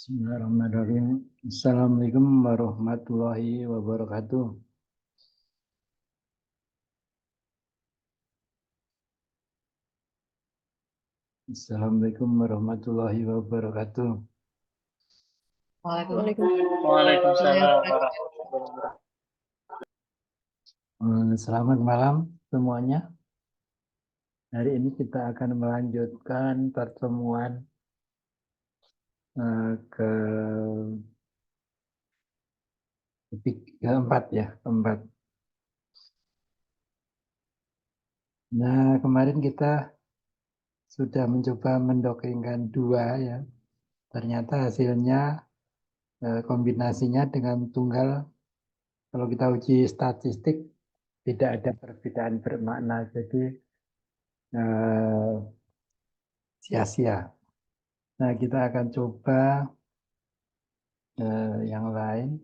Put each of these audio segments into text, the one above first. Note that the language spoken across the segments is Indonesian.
Bismillahirrahmanirrahim. Assalamualaikum warahmatullahi wabarakatuh. Assalamualaikum warahmatullahi wabarakatuh. Waalaikumsalam. Selamat malam semuanya. Hari ini kita akan melanjutkan pertemuan ke keempat ya, keempat. Nah, kemarin kita sudah mencoba mendokringkan dua ya. Ternyata hasilnya kombinasinya dengan tunggal, kalau kita uji statistik tidak ada perbedaan bermakna, jadi sia-sia. Nah, kita akan coba yang lain.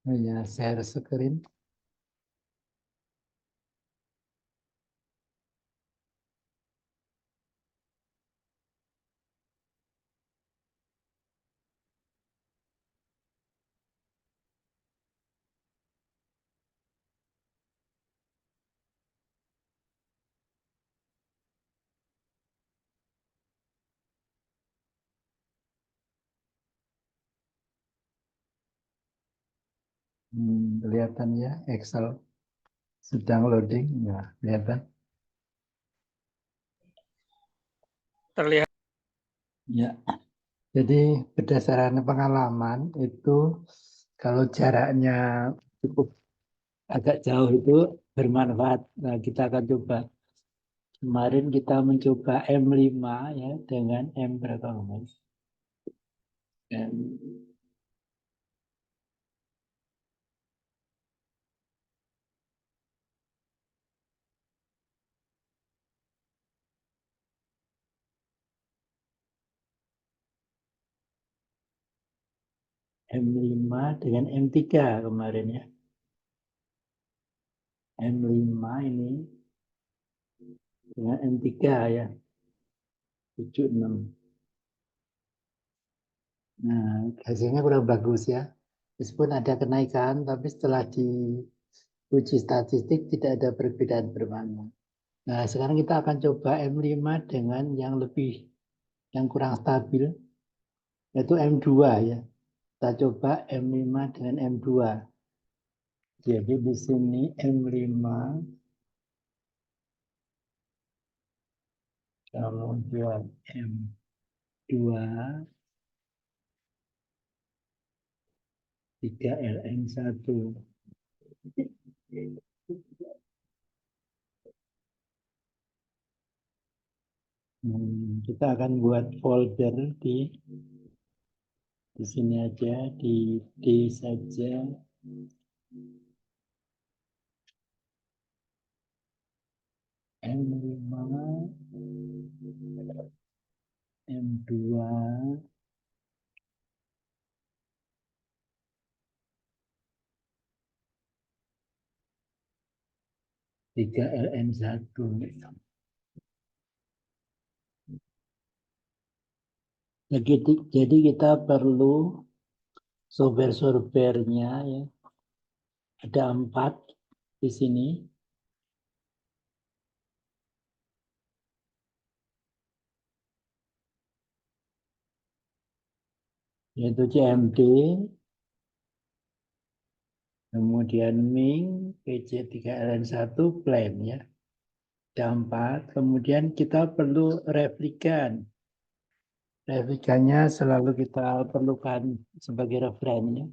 Ya, share screen. Kelihatan ya, Excel sedang loading. Ya, kelihatan. Terlihat. Ya, jadi berdasarkan pengalaman itu kalau jaraknya cukup agak jauh itu bermanfaat. Nah, kita akan coba. Kemarin kita mencoba M5 ya dengan M berapa Mas? M5 dengan M3 kemarin ya. M5 ini dengan M3 ya. 76. Nah, hasilnya kurang bagus ya. Meskipun ada kenaikan, tapi setelah diuji statistik tidak ada perbedaan bermakna. Nah, sekarang kita akan coba M5 dengan yang kurang stabil, yaitu M2 ya. Kita coba M5 dengan M2. Jadi di sini M5, kemudian M2, 3LN1. Kita akan buat folder di sini aja, di D saja. M5, M2, 3LN1. Jadi kita perlu sorber-sorbernya ya. Ada 4 di sini. Yaitu CMD, kemudian Ming, PC3LN1, plan ya. Ada 4. Kemudian kita perlu replikan. Replikannya selalu kita perlukan sebagai referensi.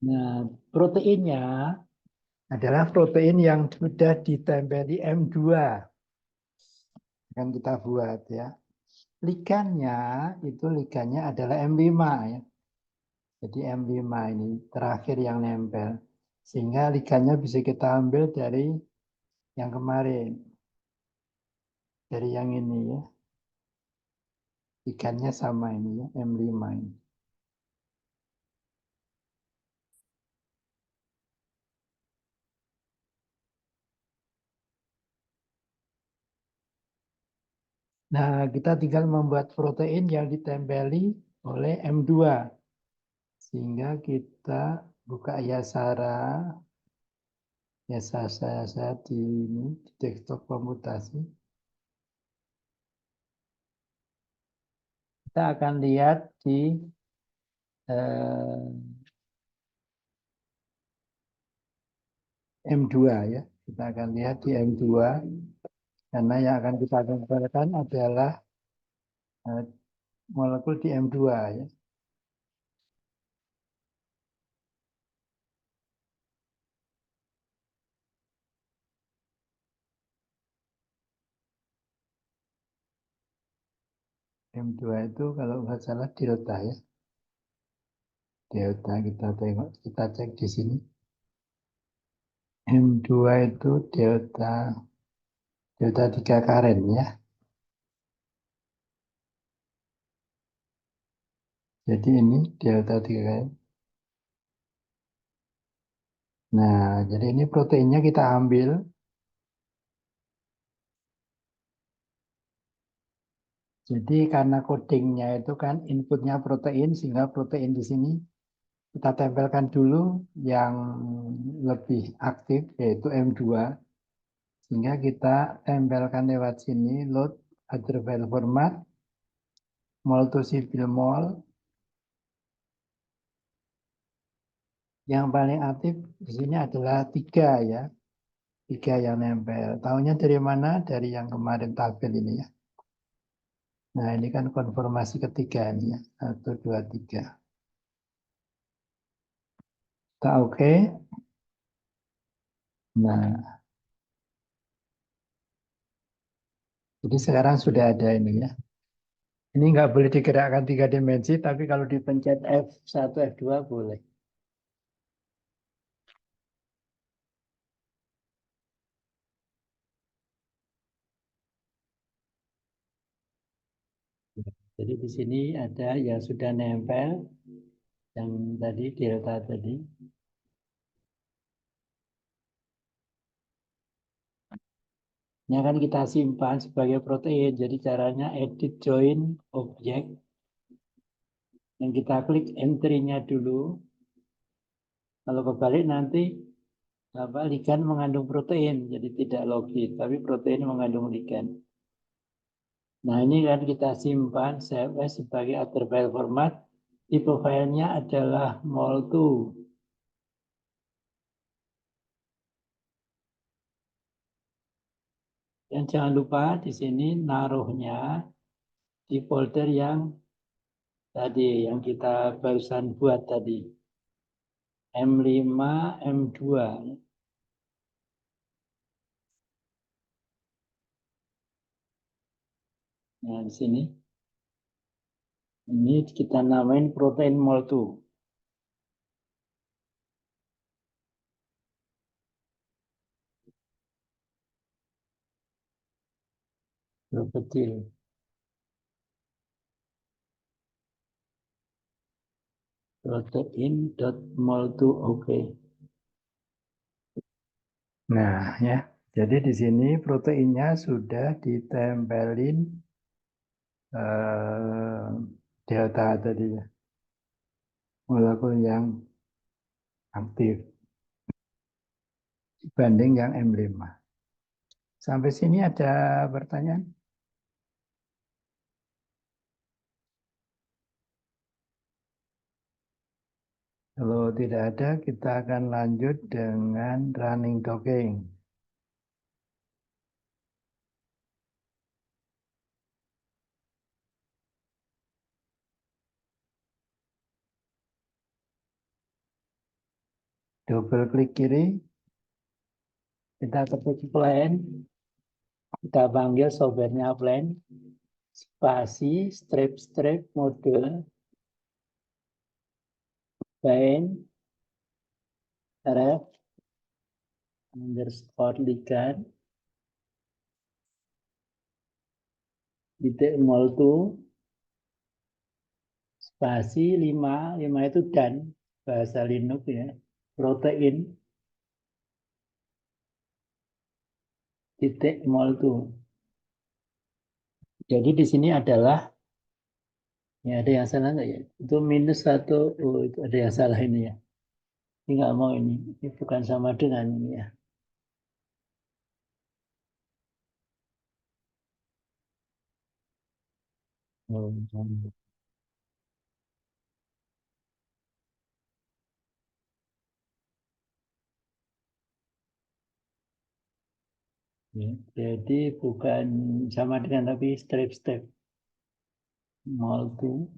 Nah, proteinnya adalah protein yang sudah ditempeli M2. Yang kita buat ya. Ligannya adalah M5 ya. Jadi M5 ini terakhir yang nempel. Sehingga ligannya bisa kita ambil dari yang kemarin. Dari yang ini ya. Ikannya sama ini ya, M5 ini. Nah, kita tinggal membuat protein yang ditempeli oleh M2. Sehingga kita buka Yasara, saya di desktop komputasi. Kita akan lihat di M2 ya. Kita akan lihat di M2 karena yang akan kita tempelkan adalah molekul di M2 ya. M2 itu kalau nggak salah delta ya. Delta kita tengok, kita cek di sini. M2 itu delta 3 karen ya. Jadi ini delta 3 karen. Nah, jadi ini proteinnya kita ambil. Jadi karena codingnya itu kan inputnya protein, sehingga protein di sini kita tempelkan dulu yang lebih aktif, yaitu M2. Sehingga kita tempelkan lewat sini, load other file format, mol to civil mol. Yang paling aktif di sini adalah 3 ya. 3 yang nempel. Tahunya dari mana? Dari yang kemarin tabel ini ya. Nah, ini kan konfirmasi ketiga ini ya. 1, 2, 3. Kita oke. Nah, jadi sekarang sudah ada ini ya. Ini nggak boleh digerakkan 3 dimensi, tapi kalau dipencet F1, F2 boleh. Jadi di sini ada yang sudah nempel, yang tadi delta tadi. Ini akan kita simpan sebagai protein. Jadi caranya edit join object. Yang kita klik entry-nya dulu. Kalau kebalik nanti ligan mengandung protein, jadi tidak logit, tapi protein mengandung ligan. Nah, ini kan kita simpan CFS sebagai other file format. Tipe filenya adalah mol2. Dan jangan lupa di sini naruhnya di folder yang tadi, yang kita barusan buat tadi. M5, M2. Nah, di sini. Ini kita namain protein mol2. Huruf kecil. Protein.mol2 oke. Nah, ya. Jadi di sini proteinnya sudah ditempelin delta tadi ya. Molekul yang aktif dibanding yang M5. Sampai sini ada pertanyaan? Kalau tidak ada, kita akan lanjut dengan running docking. Double klik kiri, kita ketik plan, kita panggil softwarenya plan, spasi, strip mode, bind, ref, underscore ligan, titik mol2, spasi 5, 5 itu dan bahasa Linux ya, protein titik mol tuh. Jadi di sini adalah, ya ada yang salah nggak ya? Itu minus satu, oh itu ada yang salah ini ya. Ini nggak mau ini bukan sama dengan ini ya. Oh, ya. Jadi bukan sama dengan tapi step-step mol tuh.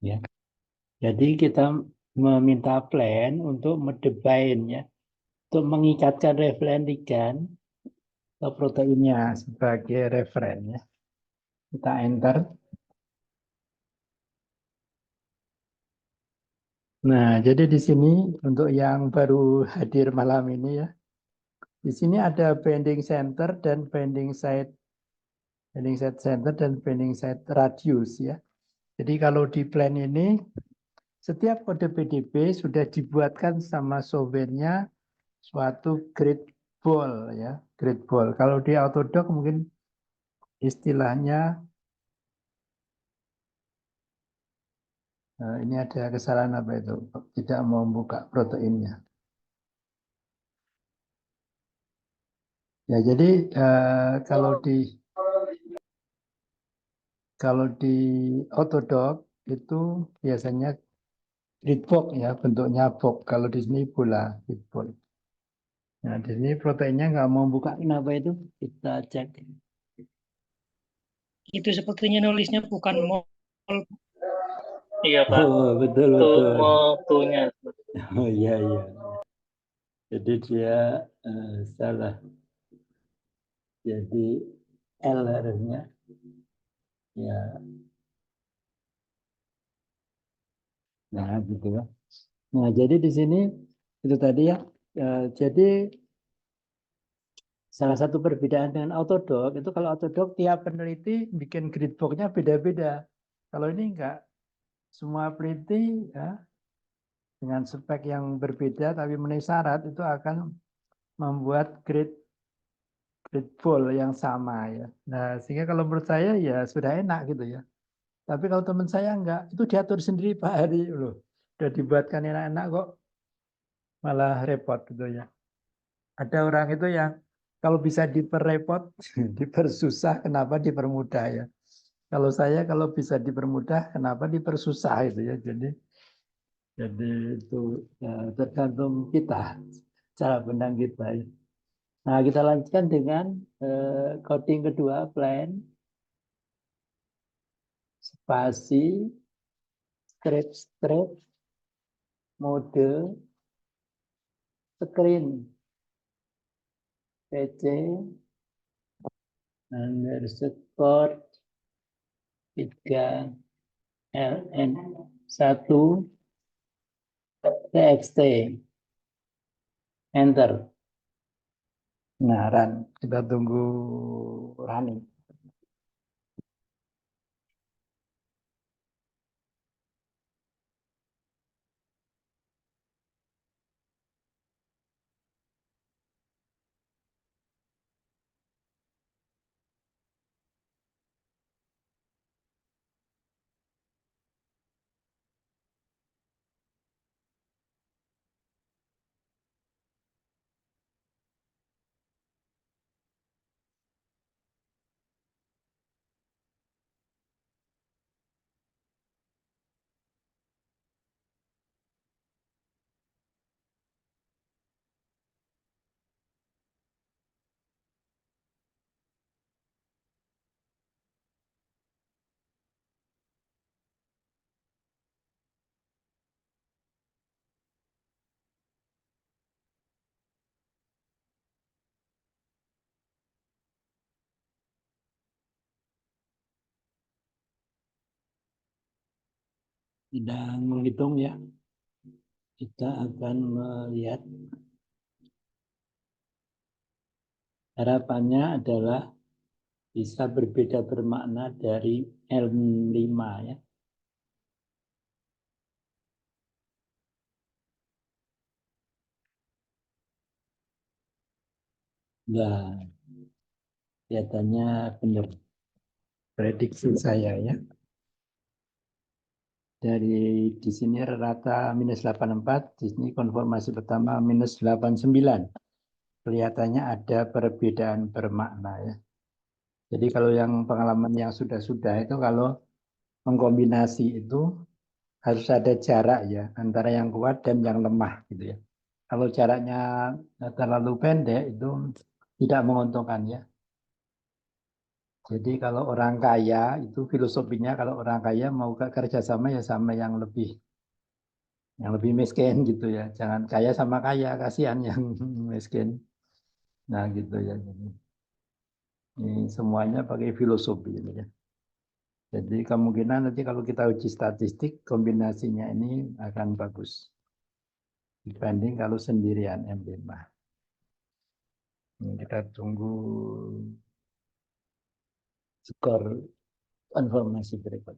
Ya. Jadi kita meminta plan untuk mendesain ya, untuk mengikatkan referen ligand ke proteinnya sebagai referen ya. Kita enter. Nah, jadi di sini untuk yang baru hadir malam ini ya, di sini ada binding center dan binding site center dan binding site radius ya. Jadi kalau di plan ini setiap kode PDB sudah dibuatkan sama softwarenya suatu grid ball ya, grid ball. Kalau di Autodoc mungkin istilahnya ini ada kesalahan apa itu? Tidak mau buka proteinnya. Ya, jadi kalau di Autodoc itu biasanya grid box ya, bentuknya box. Kalau di sini bola, grid ball. Nah, di sini proteinnya nggak mau buka. Kenapa itu? Kita cek. Itu sepertinya nulisnya bukan mol. Iya, Pak. Oh, betul, Tuh betul. motunya. Oh, iya, iya. Jadi dia salah. Jadi L harusnya. Ya, nah gitu ya. Nah, jadi di sini itu tadi ya. Jadi salah satu perbedaan dengan Autodoc itu kalau Autodoc tiap peneliti bikin grid box-nya beda-beda. Kalau ini enggak, semua peneliti ya dengan spek yang berbeda tapi memenuhi syarat itu akan membuat grid ball yang sama ya. Nah, sehingga kalau menurut saya ya sudah enak gitu ya. Tapi kalau teman saya enggak, itu diatur sendiri Pak Hari loh. Sudah dibuatkan enak-enak kok malah repot gitu ya. Ada orang itu yang kalau bisa diperrepot, dipersusah, kenapa dipermudah ya. Kalau saya kalau bisa dipermudah, kenapa dipersusah itu ya. Jadi itu tergantung kita, cara pandang kita. Ya. Nah, kita lanjutkan dengan coding kedua, plan, spasi, strip, mode, screen, PC, underscore 3 ln 1 txt, enter. Nah, run. Kita tunggu running. sedang menghitung ya. Kita akan melihat harapannya adalah bisa berbeda bermakna dari L5 ya. Nah, kelihatannya benar prediksi saya ya. Dari di sini rata minus 84, di sini konfirmasi pertama minus 89. Kelihatannya ada perbedaan bermakna ya. Jadi kalau yang pengalaman yang sudah-sudah itu kalau mengkombinasi itu harus ada jarak ya antara yang kuat dan yang lemah gitu ya. Kalau jaraknya terlalu pendek itu tidak menguntungkan ya. Jadi kalau orang kaya itu filosofinya kalau orang kaya mau kerja sama ya sama yang lebih miskin gitu ya. Jangan kaya sama kaya, kasihan yang miskin. Nah gitu ya. Jadi ini semuanya pakai filosofi gitu ya. Jadi kemungkinan nanti kalau kita uji statistik kombinasinya ini akan bagus dibanding kalau sendirian M5. Ini kita tunggu skor konfirmasi berikut.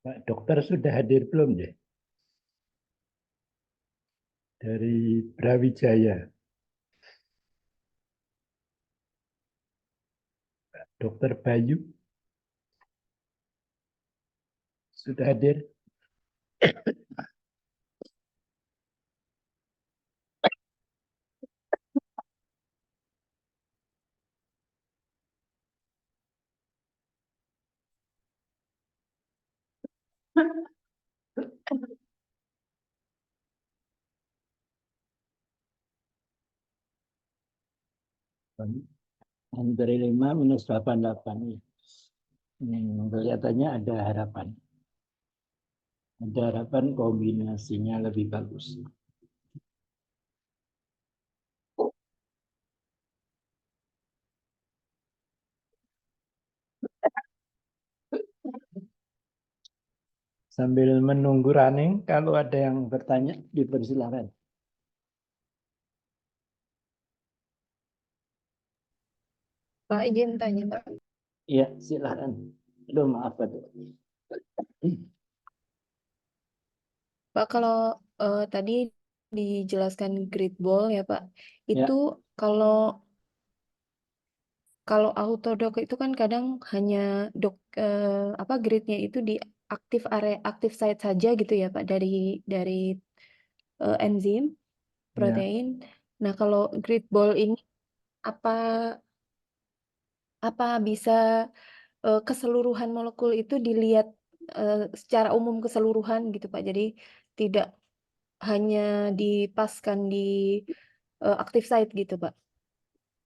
Pak dokter sudah hadir belum ya? Dari Brawijaya. Dokter Bayu sudah hadir. Dari 5 minus 88. Kelihatannya ada harapan. Ada harapan kombinasinya lebih bagus. Sambil menunggu running, kalau ada yang bertanya, dipersilakan. Pak, izin tanya, Pak. Iya, silakan. Aduh, maaf, Pak. Pak, kalau tadi dijelaskan grid ball ya, Pak. Itu kalau autodoc itu kan kadang hanya gridnya itu di aktif site saja gitu ya, Pak, dari enzim protein. Nah, kalau grid ball ini apa bisa keseluruhan molekul itu dilihat secara umum keseluruhan gitu, Pak. Jadi tidak hanya dipaskan di active site gitu, Pak.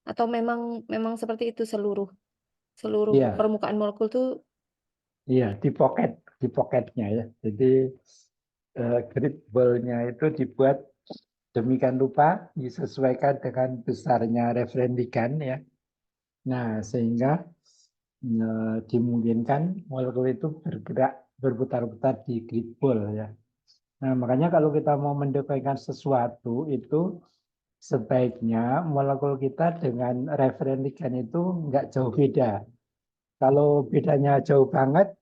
Atau memang seperti itu seluruh Iya. permukaan molekul tuh. Iya, di pocketnya ya. Jadi grid ball-nya itu dibuat demikian rupa disesuaikan dengan besarnya referen ligan ya. Nah, sehingga dimungkinkan molekul itu bergerak berputar-putar di grid ball ya. Nah, makanya kalau kita mau mendefinisikan sesuatu itu sebaiknya molekul kita dengan referen ligan itu nggak jauh beda. Kalau bedanya jauh banget,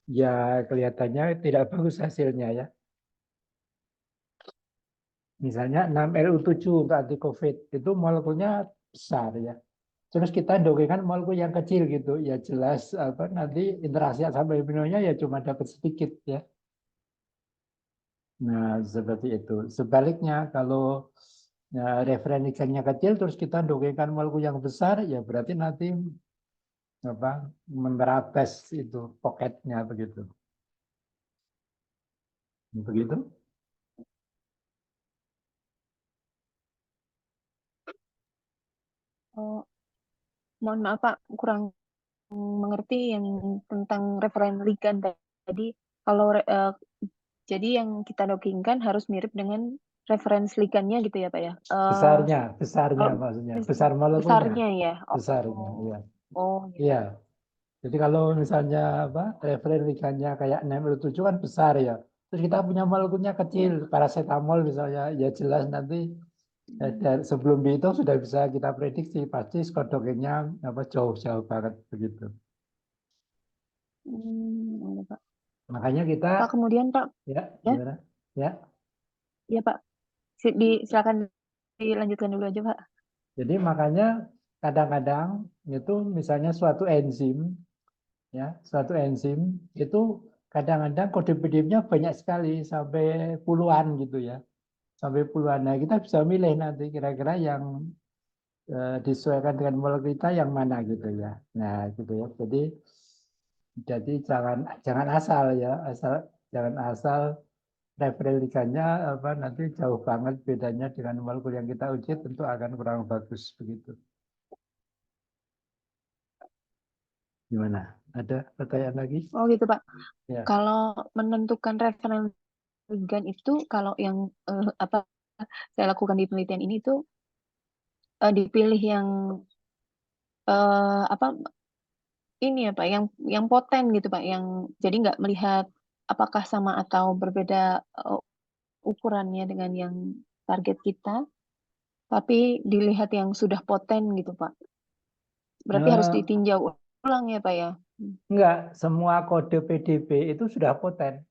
ya kelihatannya tidak bagus hasilnya ya. Misalnya 6LU7 untuk anti COVID itu molekulnya besar ya. Terus kita dongengkan molekul yang kecil gitu, ya jelas apa nanti interaksi asam aminonya ya cuma dapat sedikit ya. Nah seperti itu. Sebaliknya kalau ya, referen ligannya kecil terus kita dongengkan molekul yang besar ya berarti nanti apa memerates itu poketnya begitu. Begitu. Oh, mohon maaf Pak, kurang mengerti yang tentang referen ligan tadi. Kalau jadi yang kita dockingkan harus mirip dengan reference ligannya gitu ya Pak ya. Besarnya Kalau maksudnya, besar molekulnya. besarnya ya. Besarnya, ya. Oh, gitu. Iya. Jadi kalau misalnya apa referen ligannya kayak 6L7 kan besar ya. Terus kita punya molekulnya kecil, paracetamol misalnya, ya jelas nanti sebelum dihitung sudah bisa kita prediksi pasti skodokingnya apa jauh-jauh banget begitu. Ya, Pak. Makanya kita Pak, kemudian Pak, ya gimana? Ya. Ya Pak, silakan dilanjutkan dulu aja Pak. Jadi makanya kadang-kadang itu misalnya suatu enzim itu kadang-kadang kode PDF-nya banyak sekali sampai puluhan gitu ya. Sampai puluhan. Nah, kita bisa milih nanti kira-kira yang disesuaikan dengan molekul kita yang mana gitu ya. Nah, gitu ya. Jadi jangan asal ya, jangan asal referensinya apa nanti jauh banget bedanya dengan molekul yang kita uji tentu akan kurang bagus begitu. Gimana? Ada pertanyaan lagi? Oh gitu Pak. Ya. Kalau menentukan referensi ligan itu kalau yang saya lakukan di penelitian ini tuh dipilih yang apa ini ya Pak, yang poten gitu Pak, yang jadi nggak melihat apakah sama atau berbeda ukurannya dengan yang target kita, tapi dilihat yang sudah poten gitu Pak. Berarti harus ditinjau ulang ya Pak ya. Enggak, semua kode PDB itu sudah poten.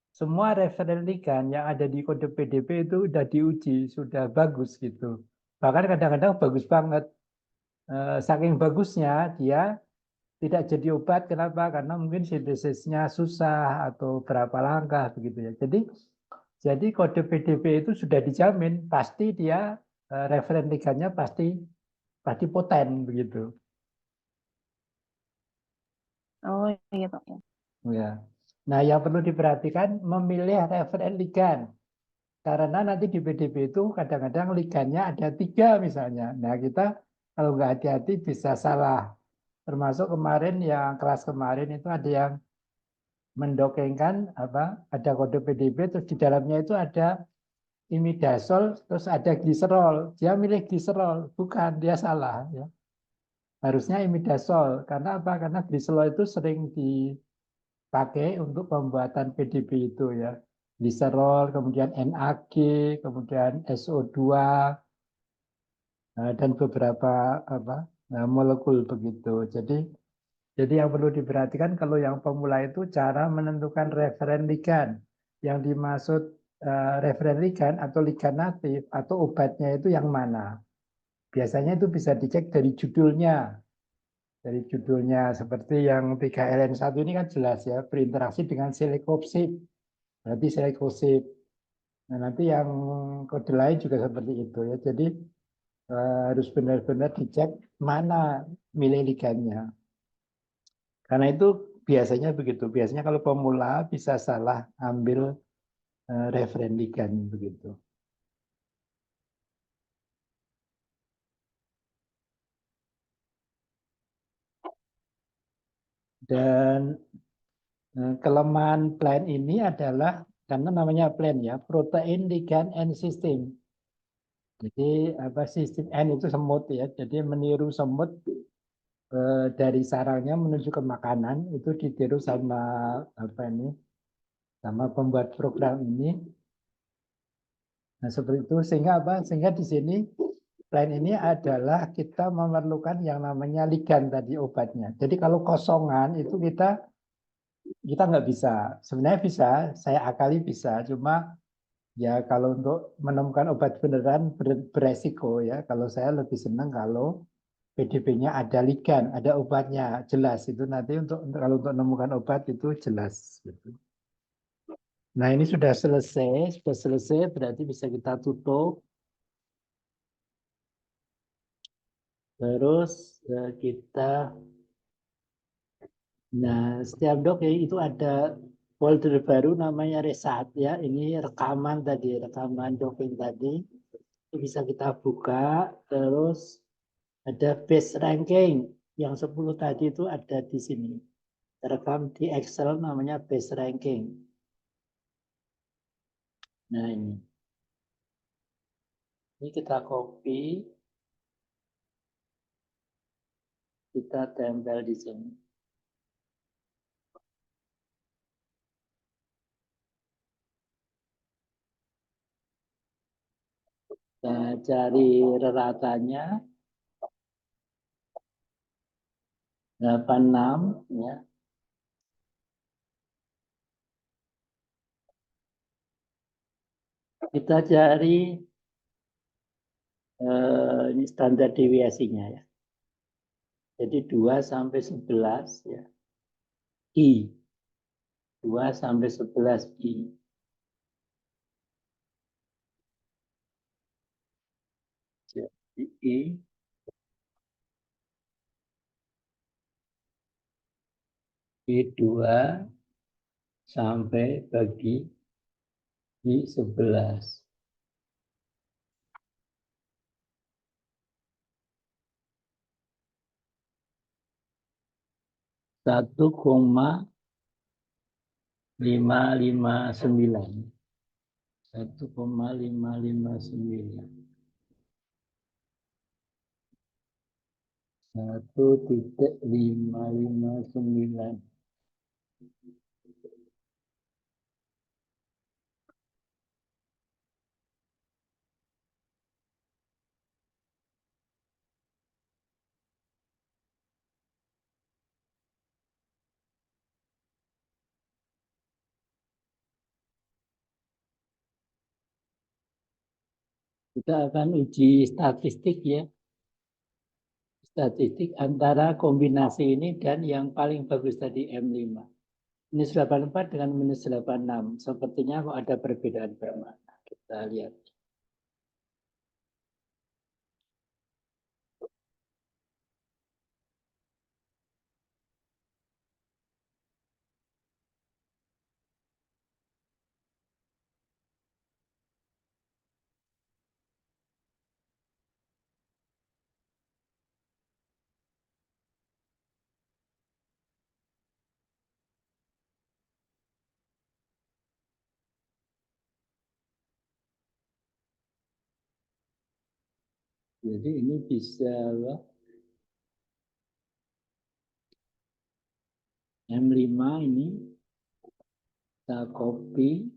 Semua referen ligand yang ada di kode PDB itu sudah diuji, sudah bagus gitu. Bahkan kadang-kadang bagus banget. Saking bagusnya dia tidak jadi obat. Kenapa? Karena mungkin sintesisnya susah atau berapa langkah begitu ya. Jadi kode PDB itu sudah dijamin pasti dia referen ligandnya pasti poten begitu. Oh iya Pak. Ya. Nah, yang perlu diperhatikan memilih referen ligand. Karena nanti di PDB itu kadang-kadang ligandnya ada 3 misalnya. Nah, kita kalau nggak hati-hati bisa salah. Termasuk kemarin yang kelas kemarin itu ada yang mendokengkan ada kode PDB terus di dalamnya itu ada imidazol terus ada gliserol. Dia milih gliserol, bukan, dia salah ya. Harusnya imidazol. Karena apa? Karena gliserol itu sering dipakai untuk pembuatan PDB itu ya. Gliserol, kemudian NAG, kemudian SO2 dan beberapa molekul begitu. Jadi yang perlu diperhatikan kalau yang pemula itu cara menentukan referen ligand. Yang dimaksud referen ligand atau ligand natif atau obatnya itu yang mana. Biasanya itu bisa dicek dari judulnya. Dari judulnya seperti yang 3LN1 ini kan jelas ya, berinteraksi dengan silikopsid. Berarti silikosид. Nah, nanti yang kode lain juga seperti itu ya. Jadi harus benar-benar dicek mana milih ligandnya. Karena itu biasanya begitu. Biasanya kalau pemula bisa salah ambil referen ligand begitu. Dan kelemahan plan ini adalah karena namanya plan ya, protein ligand and system. Jadi sistem N itu semut ya. Jadi meniru semut dari sarangnya menuju ke makanan itu ditiru sama sama pembuat program ini. Nah, seperti itu sehingga di sini plan ini adalah kita memerlukan yang namanya ligand tadi obatnya. Jadi kalau kosongan itu kita nggak bisa. Sebenarnya bisa, saya akali bisa. Cuma ya kalau untuk menemukan obat beneran beresiko ya. Kalau saya lebih senang kalau PDB-nya ada ligand, ada obatnya jelas itu nanti kalau untuk menemukan obat itu jelas. Gitu. Nah ini sudah selesai berarti bisa kita tutup. Terus kita, nah setiap dok ya itu ada folder baru namanya Resat ya. Ini rekaman tadi, rekaman doking tadi. Itu bisa kita buka. Terus ada base ranking yang 10 tadi itu ada di sini. Terekam di Excel namanya base ranking. Nah ini kita copy, kita tempel di sini. Kita cari reratanya 86 ya. Kita cari ini standar deviasinya ya. Jadi 2 sampai 11 ya. I. 2 sampai 11 I. Jadi I2 sampai bagi I11. 1,559. 1,559. 1,559. Kita akan uji statistik ya. Statistik antara kombinasi ini dan yang paling bagus tadi M5. Minus 84 dengan minus 86. Sepertinya kok ada perbedaan bermakna. Kita lihat. Jadi ini bisa M5 ini kita copy.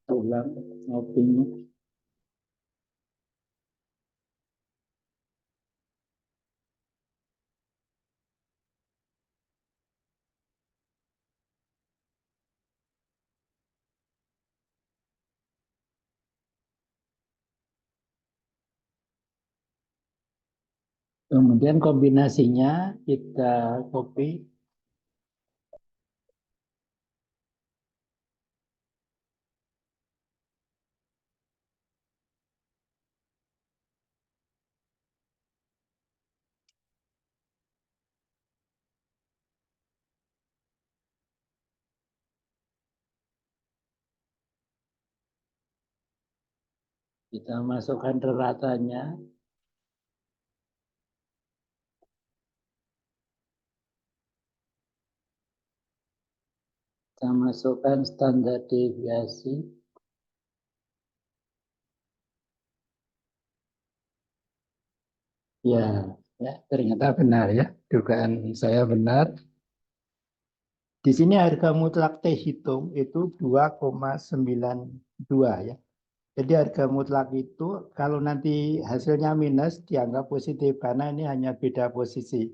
Ulang copy-nya. Kemudian kombinasinya kita copy. Kita masukkan ratanya. Kita masukkan standar deviasi. Ya, ya, ternyata benar ya. Dugaan saya benar. Di sini harga mutlak T hitung itu 2,92 ya. Jadi harga mutlak itu kalau nanti hasilnya minus dianggap positif karena ini hanya beda posisi.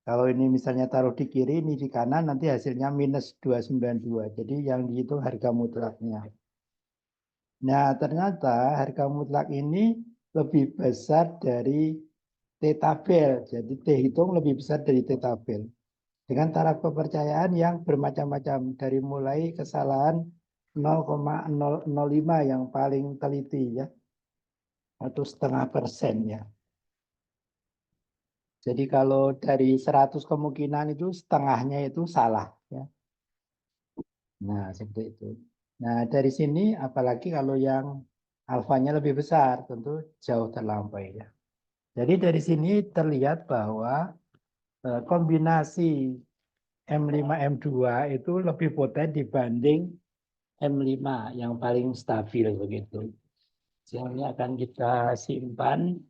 Kalau ini misalnya taruh di kiri, ini di kanan, nanti hasilnya minus 292. Jadi yang dihitung harga mutlaknya. Nah, ternyata harga mutlak ini lebih besar dari T tabel. Jadi T hitung lebih besar dari T tabel. Dengan taraf kepercayaan yang bermacam-macam. Dari mulai kesalahan 0,005 yang paling teliti ya. Atau 0,5% ya. Jadi kalau dari 100 kemungkinan itu setengahnya itu salah ya. Nah, seperti itu. Nah, dari sini apalagi kalau yang alfanya lebih besar, tentu jauh terlampaui ya. Jadi dari sini terlihat bahwa kombinasi M5 M2 itu lebih poten dibanding M5 yang paling stabil begitu. Ini akan kita simpan.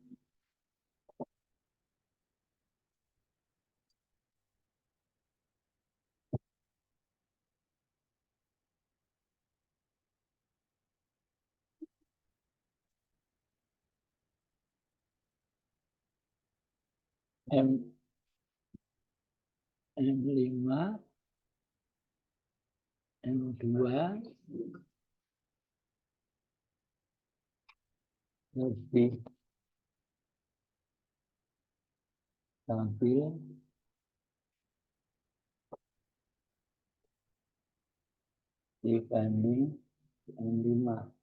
M M5 M2 lebih stabil dibanding M5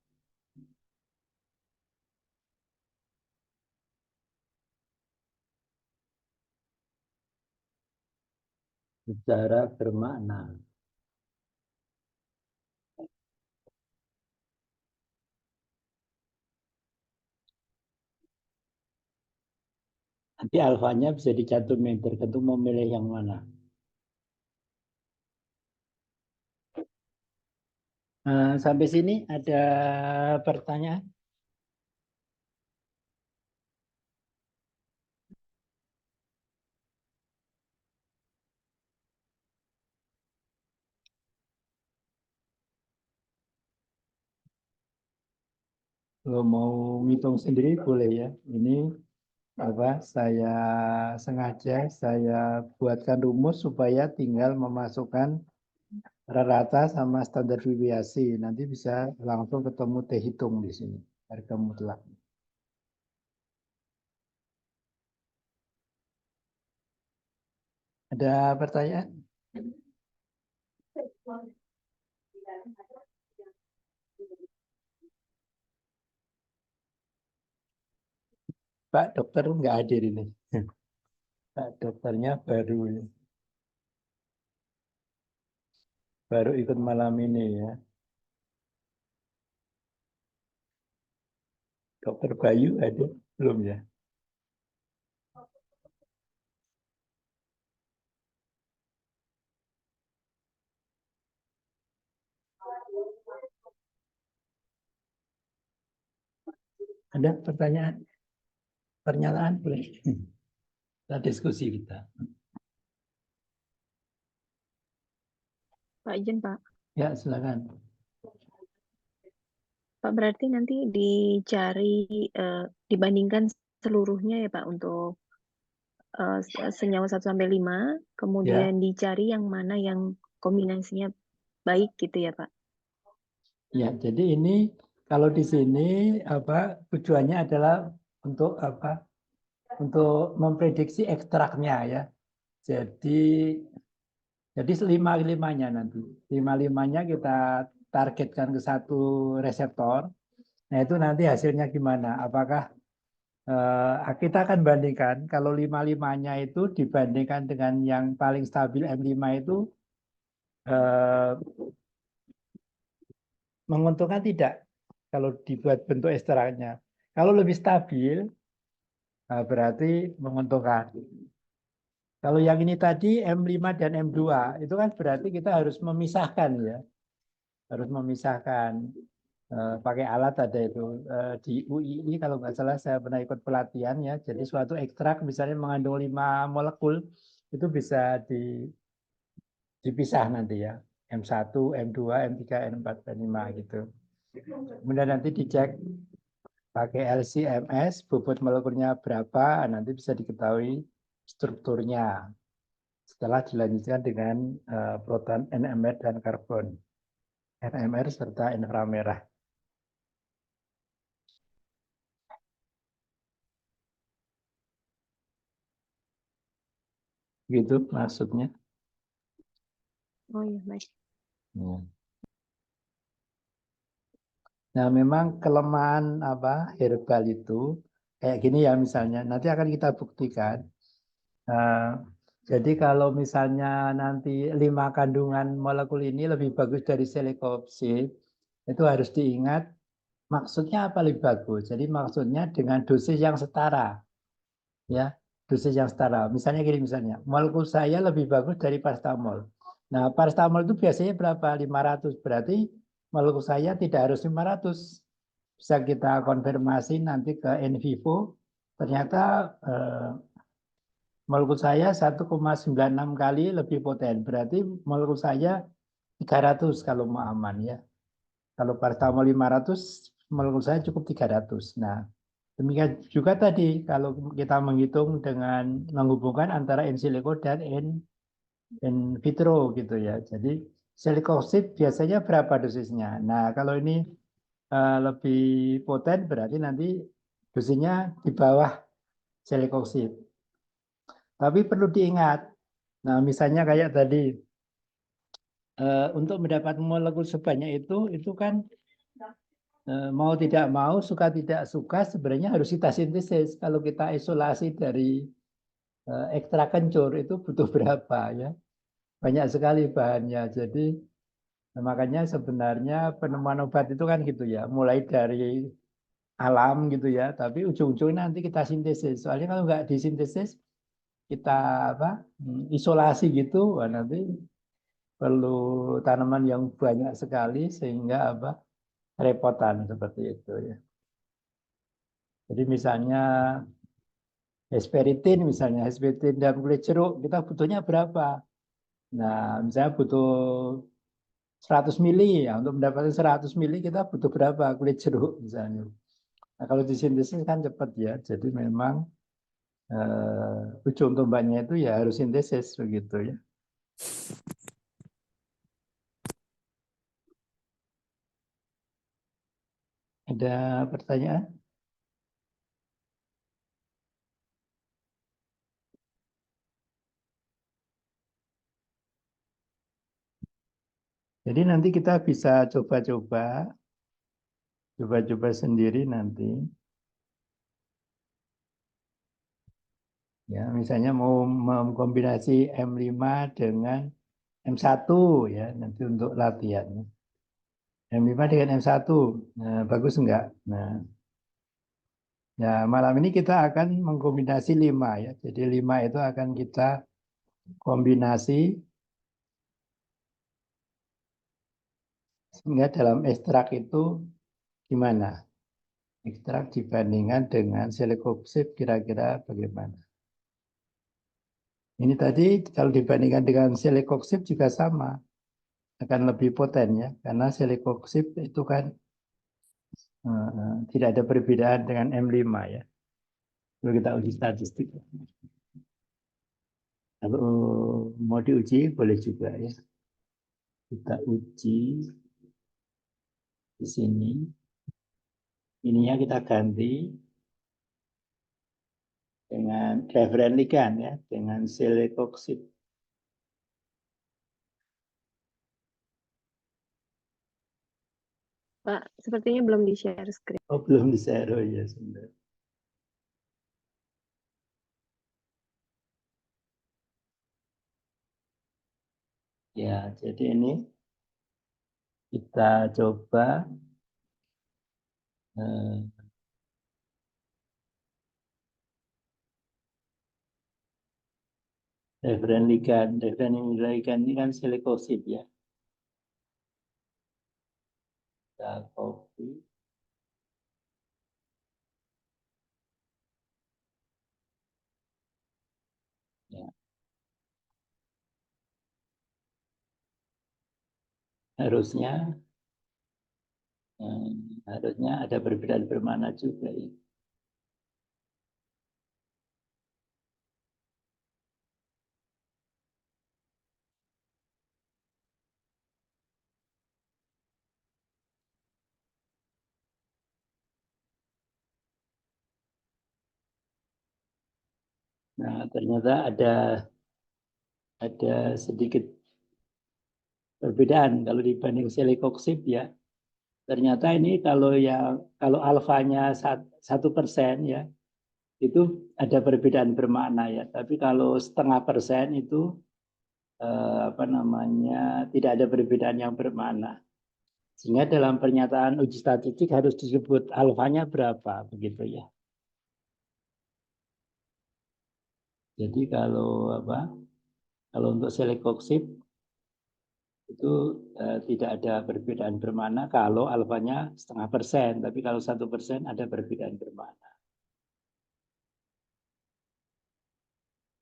secara bermakna. Nanti alfanya bisa dicantumin tergantung mau milih yang mana. Sampai sini ada pertanyaan? Kalau mau ngitung sendiri boleh ya. Ini saya sengaja saya buatkan rumus supaya tinggal memasukkan rata sama standar deviasi. Nanti bisa langsung ketemu T hitung di sini, harga mutlak. Ada pertanyaan? Pak dokter nggak hadir ini. Pak dokternya baru ikut malam ini ya. Dokter Bayu ada belum ya? Ada pertanyaan? Pernyataan boleh? Kita diskusi kita. Pak izin Pak. Ya silakan. Pak berarti nanti dicari dibandingkan seluruhnya ya Pak untuk senyawa 1 sampai 5, kemudian dicari yang mana yang kombinasinya baik gitu ya Pak. Ya, jadi ini kalau di sini tujuannya adalah untuk untuk memprediksi ekstraknya ya. Jadi 5-5-nya nanti. 5-5-nya kita targetkan ke satu reseptor. Nah, itu nanti hasilnya gimana? Apakah kita akan bandingkan kalau 5-5-nya itu dibandingkan dengan yang paling stabil M5 itu menguntungkan tidak kalau dibuat bentuk ekstraknya. Kalau lebih stabil berarti menguntungkan. Kalau yang ini tadi M5 dan M2 itu kan berarti kita harus memisahkan ya. Harus memisahkan pakai alat ada itu di UII kalau nggak salah saya pernah ikut pelatihan ya. Jadi suatu ekstrak misalnya mengandung 5 molekul itu bisa dipisah nanti ya. M1, M2, M3, M4, M5 gitu. Kemudian nanti dicek pakai LC-MS, bobot molekulnya berapa, nanti bisa diketahui strukturnya. Setelah dilanjutkan dengan proton NMR dan karbon. NMR serta inframerah. Gitu maksudnya. Oh iya, baik. Nah, memang kelemahan herbal itu kayak gini ya misalnya. Nanti akan kita buktikan. Jadi kalau misalnya nanti 5 kandungan molekul ini lebih bagus dari silikopsid, itu harus diingat maksudnya apa lebih bagus. Jadi maksudnya dengan dosis yang setara. Ya, dosis yang setara. Misalnya gini misalnya, molekul saya lebih bagus dari paracetamol. Nah, paracetamol itu biasanya berapa? 500. Berarti molekul saya tidak harus 500. Bisa kita konfirmasi nanti ke in vivo. Ternyata molekul saya 1,96 kali lebih poten. Berarti molekul saya 300 kalau mau aman ya. Kalau paracetamol 500, molekul saya cukup 300. Nah, demikian juga tadi kalau kita menghitung dengan menghubungkan antara in silico dan in vitro gitu ya. Jadi silikoksid biasanya berapa dosisnya? Nah, kalau ini lebih poten berarti nanti dosisnya di bawah silikoksid. Tapi perlu diingat, nah misalnya kayak tadi untuk mendapat molekul sebanyak itu kan mau tidak mau, suka tidak suka sebenarnya harus kita sintesis. Kalau kita isolasi dari ekstrak kencur itu butuh berapa ya? Banyak sekali bahannya. Jadi makanya sebenarnya penemuan obat itu kan gitu ya, mulai dari alam gitu ya, tapi ujung-ujungnya nanti kita sintesis. Soalnya kalau nggak disintesis, kita isolasi gitu, nanti perlu tanaman yang banyak sekali sehingga repotan seperti itu ya. Jadi misalnya hesperitin dalam kulit jeruk kita butuhnya berapa? Nah, misalnya butuh 100 mili ya, untuk mendapatkan 100 mili kita butuh berapa kulit jeruk misalnya. Nah, kalau disintesis kan cepat ya. Jadi memang ujung tombaknya itu ya harus sintesis begitu ya. Ada pertanyaan? Jadi nanti kita bisa coba-coba sendiri nanti. Ya, misalnya mau mengkombinasi M5 dengan M1 ya, nanti untuk latihan. M5 dengan M1, nah, bagus enggak? Nah, ya malam ini kita akan mengkombinasi 5 ya. Jadi 5 itu akan kita kombinasi sehingga dalam ekstrak itu gimana? Ekstrak dibandingkan dengan selekopsid kira-kira bagaimana? Ini tadi kalau dibandingkan dengan selekoksid juga sama, akan lebih poten ya, karena selekoksid itu kan tidak ada perbedaan dengan M5 ya. Kalau kita uji statistik. Kalau mau diuji boleh juga ya. Kita uji di sini. Ininya kita ganti dengan referen ligand ya, dengan selekoksid. Pak, sepertinya belum di-share screen. Oh belum di share, oh ya sebentar. Ya, jadi ini kita coba referen ligand ini kan selekoksid ya. Kita copy. Ya. Harusnya ada perbedaan bermakna juga ya. Nah, ternyata ada sedikit perbedaan kalau dibanding selekoksid ya. Ternyata ini kalau alfanya 1% ya, itu ada perbedaan bermakna ya. Tapi kalau 0,5% itu tidak ada perbedaan yang bermakna. Sehingga dalam pernyataan uji statistik harus disebut alfanya berapa begitu ya. Jadi kalau untuk selekoksid itu tidak ada perbedaan bermakna kalau alfanya 0,5%, tapi kalau 1% ada perbedaan bermakna.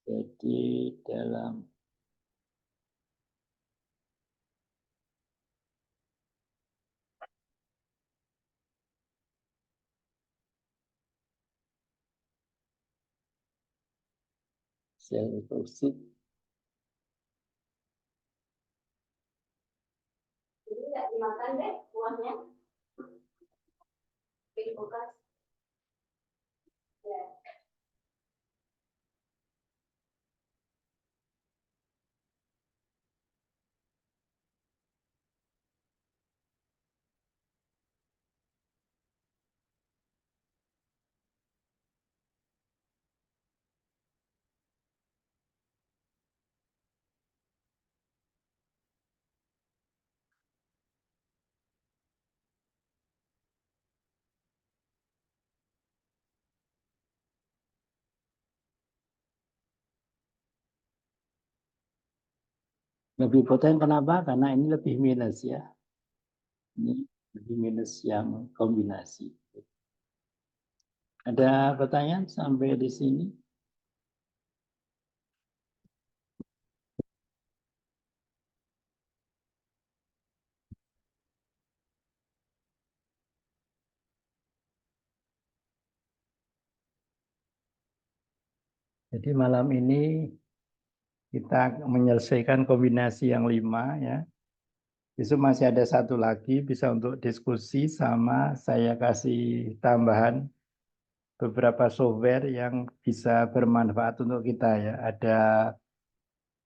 Jadi dalam selekoksid Ini nggak dimakan deh buahnya di kulkas. Ya. lebih poten kenapa? Karena ini lebih minus ya. Ini lebih minus yang kombinasi. Ada pertanyaan sampai di sini? Jadi malam ini kita menyelesaikan kombinasi yang 5 ya. Besok masih ada satu lagi bisa untuk diskusi sama saya kasih tambahan beberapa software yang bisa bermanfaat untuk kita ya. Ada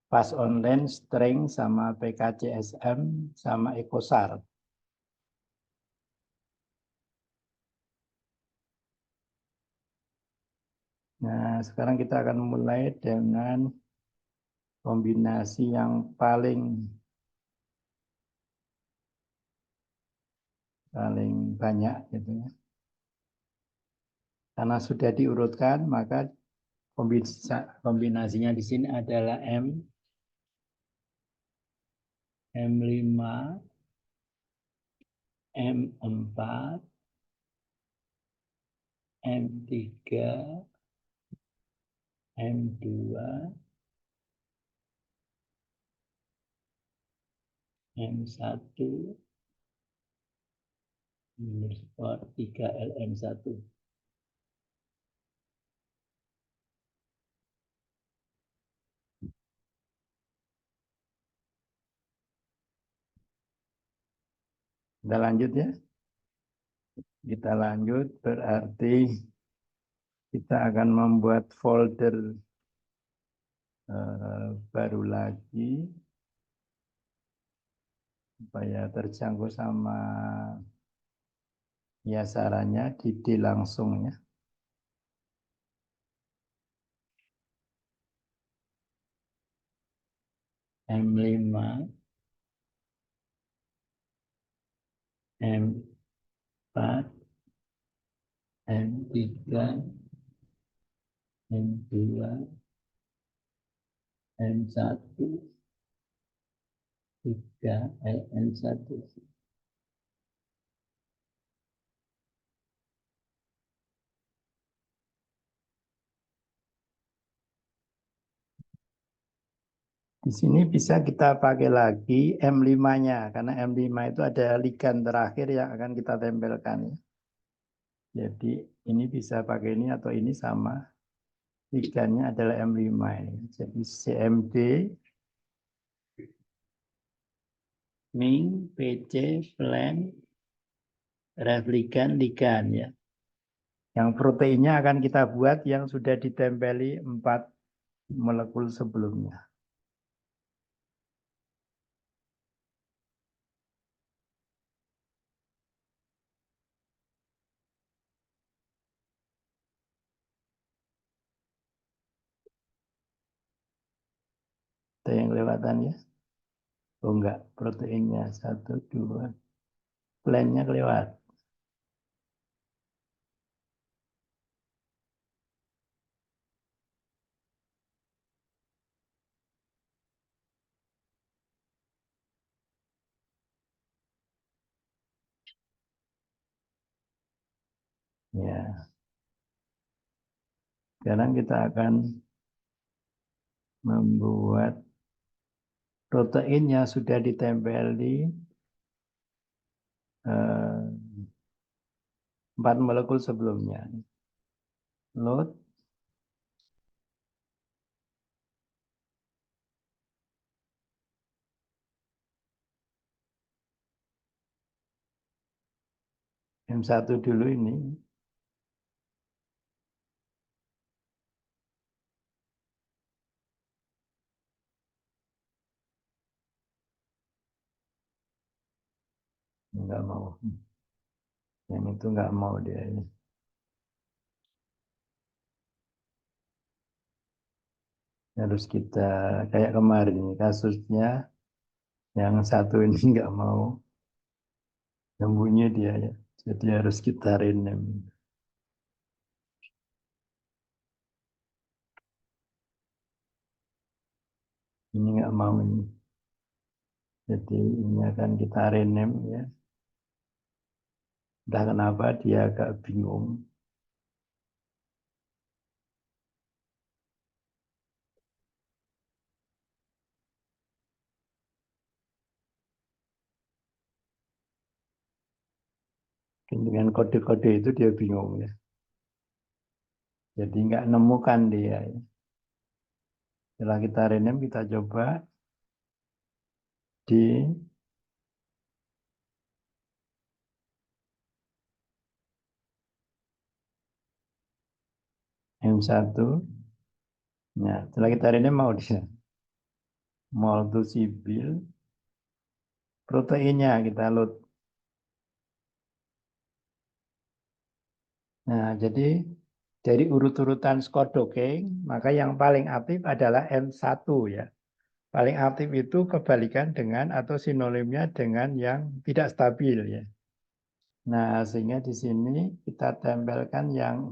PAS Online, String, sama PKCSM, sama Ecosar. Nah, sekarang kita akan mulai dengan kombinasi yang paling banyak gitu ya. Karena sudah diurutkan, maka kombinasinya di sini adalah M5, M4, M3, M2, M1, underscore 3LM1. Kita lanjut ya. Kita lanjut berarti kita akan membuat folder baru lagi supaya terjangkau sama ya sarannya di D langsung ya. M5, M4, M3, M2, M1, 3LN1. Di sini bisa kita pakai lagi M5-nya, karena M5 itu ada ligan terakhir yang akan kita tempelkan. Jadi ini bisa pakai ini atau ini sama. Ligannya adalah M5 ini. Jadi CMD, Ming, PC, Plan, Replikan, ligan ya. Yang proteinnya akan kita buat yang sudah ditempeli 4 molekul sebelumnya. Ada yang kelewatan ya? Oh enggak, proteinnya 1, 2. Plannya kelewat. Ya, sekarang kita akan membuat protein yang sudah ditempeli 4 molekul sebelumnya. Load. M1 dulu ini. Enggak mau. Yang itu enggak mau dia. Harus kita, kayak kemarin kasusnya, yang satu ini enggak mau. Sembunyi dia ya. Jadi harus kita rename. Ini enggak mau ini. Jadi ini akan kita rename ya. Entah kenapa dia agak bingung. Dengan kode-kode itu dia bingung ya. Jadi nggak nemukan dia. Ya. Setelah kita rename, kita coba di M1. Nah, setelah kita rename mau dia moltusibil, proteinnya kita load. Nah, jadi dari urut-urutan Scott-Docking, maka yang paling aktif adalah M1 ya. Paling aktif itu kebalikan dengan atau sinonimnya dengan yang tidak stabil ya. Nah, sehingga di sini kita tempelkan yang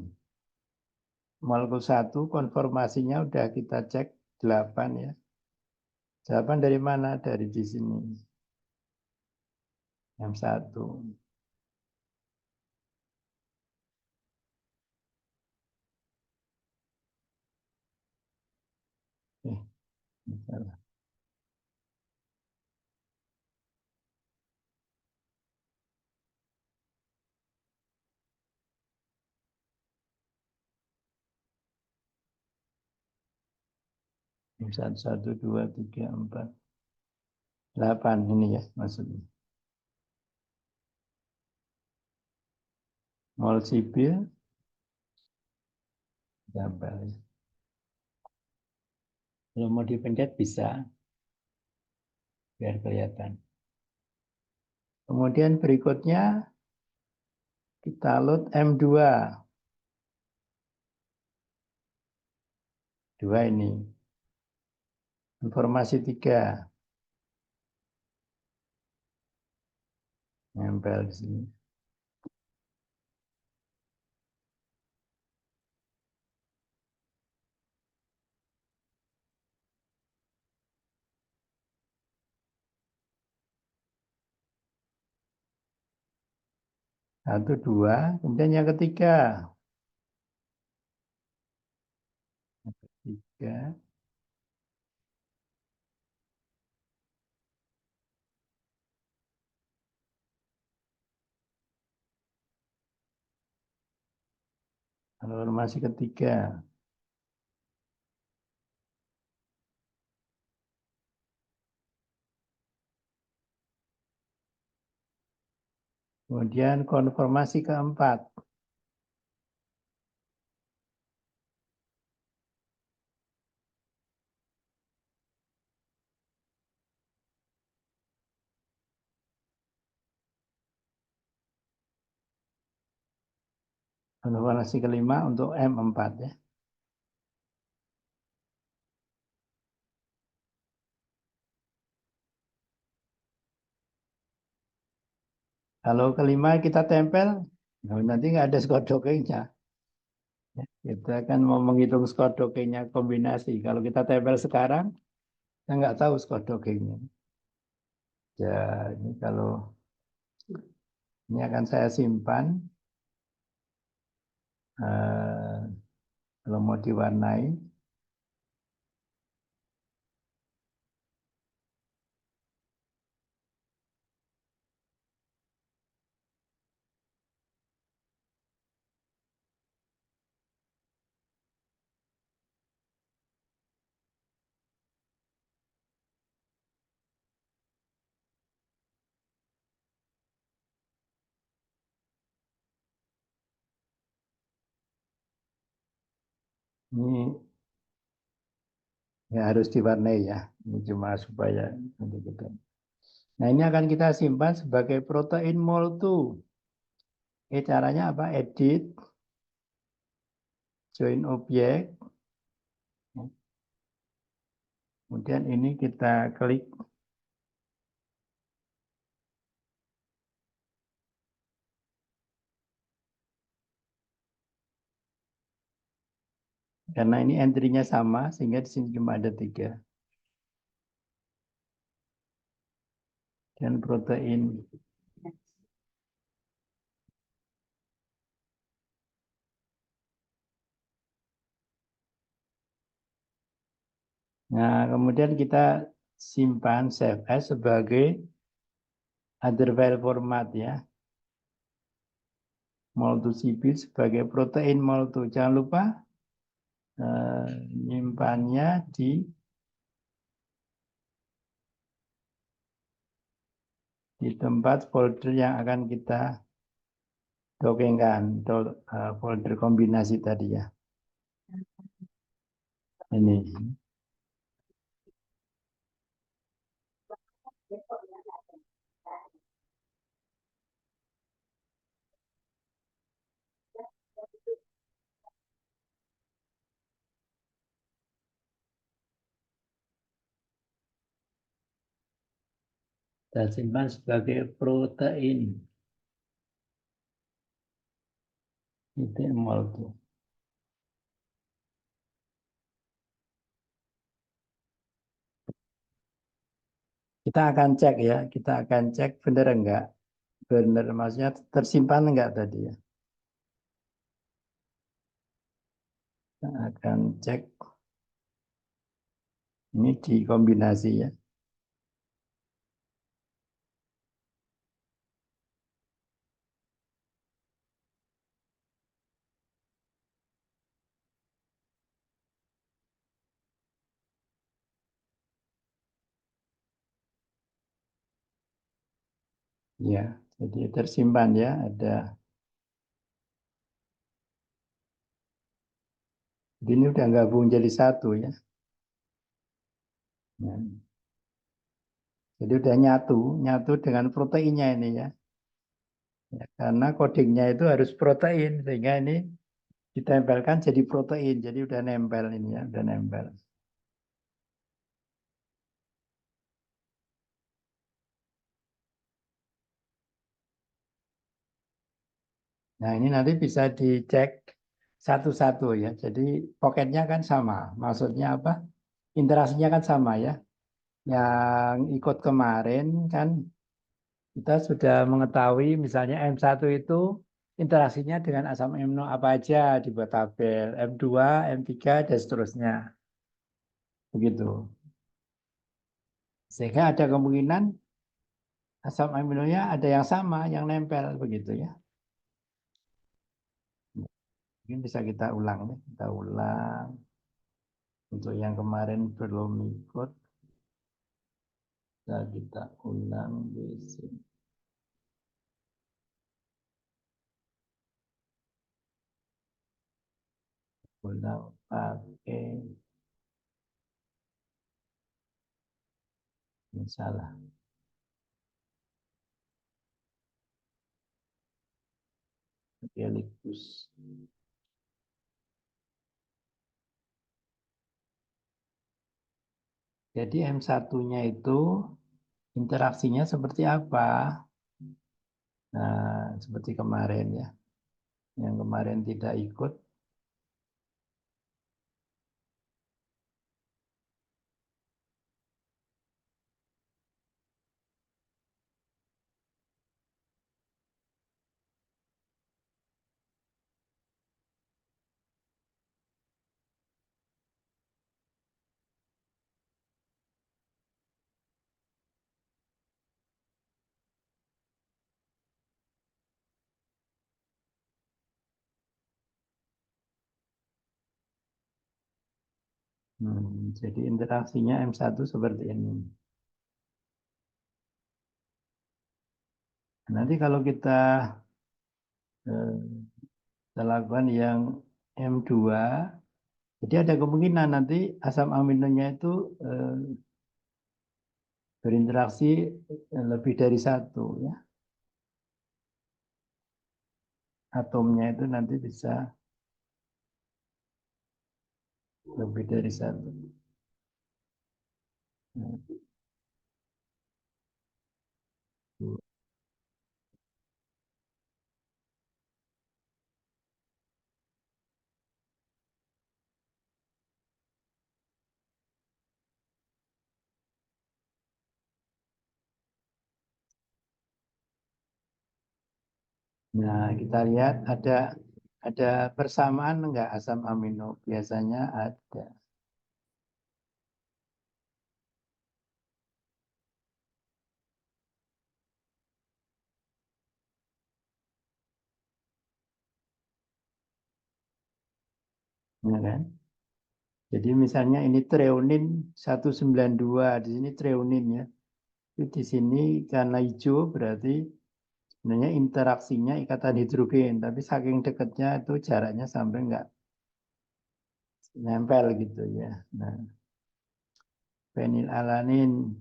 molekul 1, konformasinya udah kita cek 8 ya. 8 dari mana? Dari di sini. M1. Salah. M1, 1, 2, 3, 4, 8 ini ya maksudnya. Mol sipil gambar. Kalau mau dipencet bisa biar kelihatan. Kemudian berikutnya kita load M2. 2 ini. Informasi 3. Nempel di sini. Satu, dua. Kemudian yang ketiga. Yang ketiga. Informasi ketiga. Kemudian konformasi keempat. Konformasi kelima untuk M4 ya. Kalau kelima kita tempel, nanti nggak ada Scott-Dockingnya. Kita kan mau menghitung Scott-Dockingnya kombinasi. Kalau kita tempel sekarang, kita nggak tahu Scott-Dockingnya. Ya, ini kalau ini akan saya simpan. Kalau mau diwarnai, ini ya harus diwarnai ya. Ini cuma supaya nanti kita. Nah, ini akan kita simpan sebagai protein moltu. Caranya apa? Edit, join objek. Kemudian ini kita klik. Karena ini entry-nya sama, sehingga di sini cuma ada 3. Dan protein. Nah, kemudian kita simpan save as sebagai other file format ya. Moltu-CP sebagai protein moltu. Jangan lupa nyimpannya di di tempat folder yang akan kita dokengkan, folder kombinasi tadi ya. Ini. Kita simpan sebagai protein. Itu mol tuh. Kita akan cek ya, kita akan cek benar enggak. Benar, maksudnya tersimpan enggak tadi ya. Kita akan cek. Ini dikombinasi ya. Ya, jadi tersimpan ya, ada. Jadi ini udah gabung jadi satu ya. Nah, jadi udah nyatu dengan proteinnya ini ya. Ya, karena codingnya itu harus protein, sehingga ini ditempelkan jadi protein, jadi udah nempel ini ya, udah nempel. Nah ini nanti bisa dicek satu-satu ya, jadi poketnya kan sama, maksudnya apa? Interaksinya kan sama ya. Yang ikut kemarin kan kita sudah mengetahui misalnya M1 itu interaksinya dengan asam amino apa aja dibuat tabel, M2, M3, dan seterusnya. Begitu. Sehingga ada kemungkinan asam aminonya ada yang sama, yang nempel begitu ya. Mungkin bisa kita ulang ya, kita ulang. Untuk yang kemarin belum ikut, kita ulang di sini. Ulang pakai ini salah. Dialikus. Jadi M1-nya itu interaksinya seperti apa? Nah, seperti kemarin ya. Yang kemarin tidak ikut. Jadi interaksinya M1 seperti ini. Nanti kalau kita lakukan yang M2, jadi ada kemungkinan nanti asam aminonya itu berinteraksi lebih dari satu ya. Atomnya itu nanti bisa lebih dari satu. Nah, kita lihat ada persamaan enggak asam amino? Biasanya ada. Ya kan? Jadi misalnya ini treonin 192, di sini treonin ya. Di sini karena hijau berarti sebenarnya interaksinya ikatan hidrogen, tapi saking dekatnya itu jaraknya sampai enggak nempel gitu ya. Nah, fenilalanin.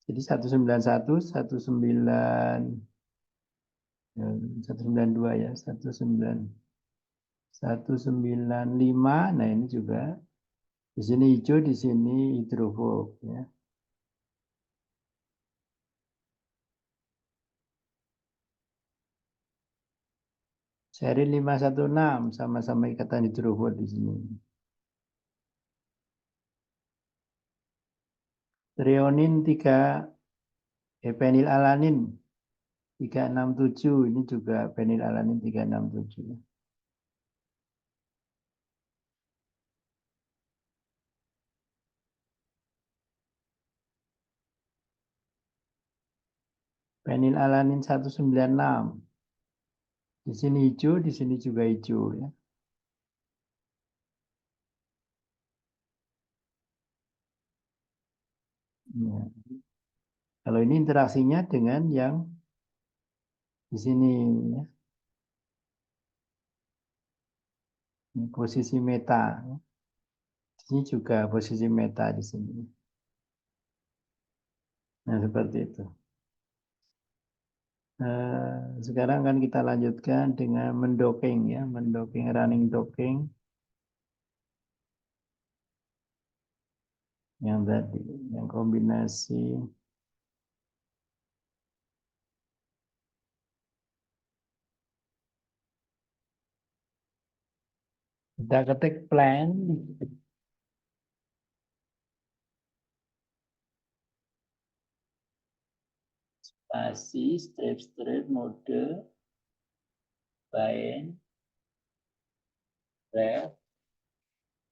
Jadi 191, 192 ya, 195. Nah, ini juga di sini hijau, di sini hidrofob ya. Seri 516 sama-sama ikatan hidrofob di sini. Treonin 3, fenilalanin 367, ini juga fenilalanin 367. Fenilalanin 196. Di sini hijau, di sini juga hijau ya. Ya. Kalau ini interaksinya dengan yang di sini ya. Ini posisi meta. Di sini juga posisi meta di sini. Nah, seperti itu. Sekarang akan kita lanjutkan dengan mendocking ya, mendocking, running docking yang tadi, yang kombinasi. Kita ketik plan, spasi, strip mode, bind, ref,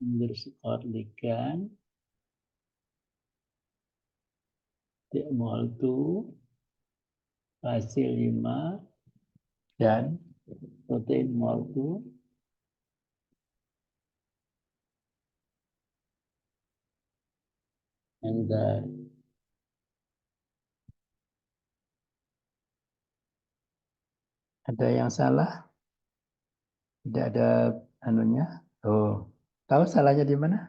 underscore ligand, mol 2, fase 5, dan protein mol 2. Enter. Ada yang salah? Tidak ada anunya. Oh, tahu salahnya di mana?